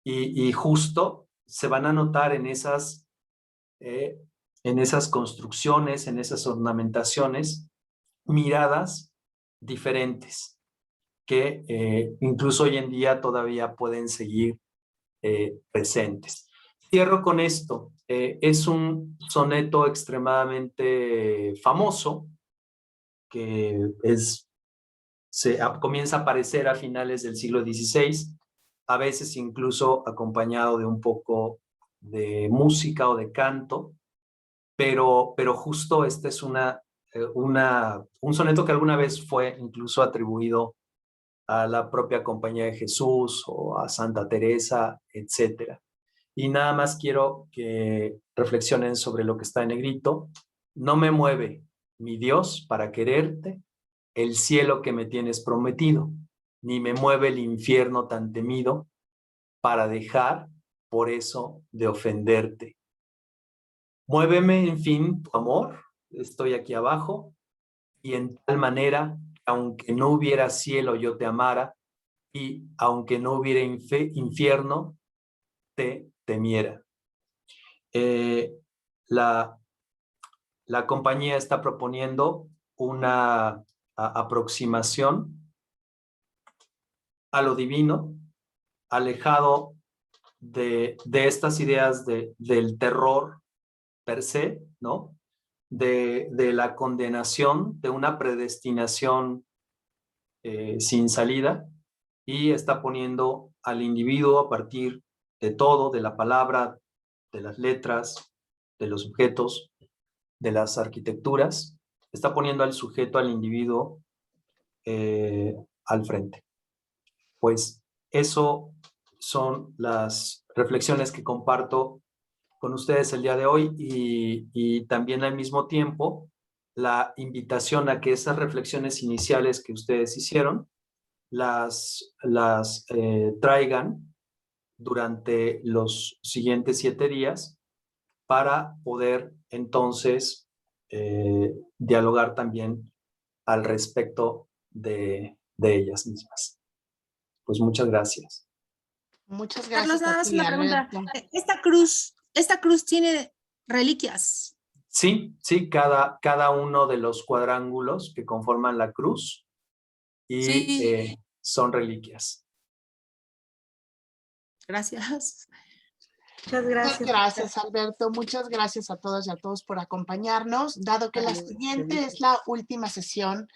Speaker 2: y justo se van a notar en esas construcciones, en esas ornamentaciones, miradas diferentes que incluso hoy en día todavía pueden seguir presentes. Cierro con esto. Es un soneto extremadamente famoso que comienza a aparecer a finales del siglo XVI, a veces incluso acompañado de un poco de música o de canto, pero justo este es un soneto que alguna vez fue incluso atribuido a la propia Compañía de Jesús o a Santa Teresa, etc. Y nada más quiero que reflexionen sobre lo que está en negrito. No me mueve, mi Dios, para quererte, el cielo que me tienes prometido, ni me mueve el infierno tan temido para dejar por eso de ofenderte. Muéveme, en fin, tu amor, estoy aquí abajo, y en tal manera, aunque no hubiera cielo, yo te amara, y aunque no hubiera infierno, te temiera. La compañía está proponiendo una aproximación a lo divino, alejado de estas ideas del terror per se, ¿no? De la condenación, de una predestinación sin salida, y está poniendo al individuo a partir de todo, de la palabra, de las letras, de los objetos, de las arquitecturas, está poniendo al sujeto, al individuo, al frente. Pues eso son las reflexiones que comparto con ustedes el día de hoy y también al mismo tiempo la invitación a que esas reflexiones iniciales que ustedes hicieron las traigan durante los siguientes 7 días para poder entonces dialogar también al respecto de ellas mismas. Pues muchas gracias.
Speaker 1: Muchas
Speaker 4: Carlos,
Speaker 1: gracias
Speaker 4: nada
Speaker 1: a
Speaker 4: más
Speaker 1: ti,
Speaker 4: una pregunta.
Speaker 1: Alberto.
Speaker 4: ¿Esta cruz tiene reliquias?
Speaker 2: Sí, cada uno de los cuadrángulos que conforman la cruz y
Speaker 4: Sí.
Speaker 2: son reliquias.
Speaker 4: Gracias.
Speaker 6: Muchas
Speaker 1: Muchas
Speaker 6: gracias.
Speaker 1: gracias, Alberto. Muchas gracias a todas y a todos por acompañarnos. Dado que la siguiente es la última sesión,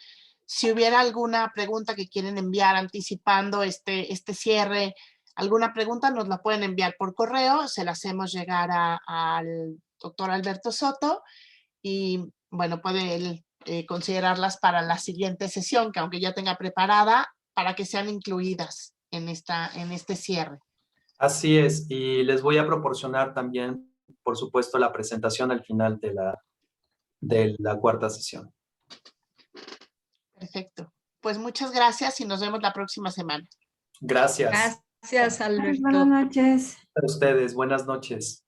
Speaker 1: si hubiera alguna pregunta que quieren enviar anticipando este cierre, alguna pregunta nos la pueden enviar por correo, se la hacemos llegar al doctor Alberto Soto y bueno, puede él considerarlas para la siguiente sesión, que aunque ya tenga preparada, para que sean incluidas en este cierre.
Speaker 2: Así es, y les voy a proporcionar también por supuesto, la presentación al final de la cuarta sesión.
Speaker 1: Perfecto. Pues muchas gracias y nos vemos la próxima semana.
Speaker 2: Gracias
Speaker 4: Gracias, Alberto.
Speaker 9: Buenas noches.
Speaker 2: a ustedes. Buenas noches.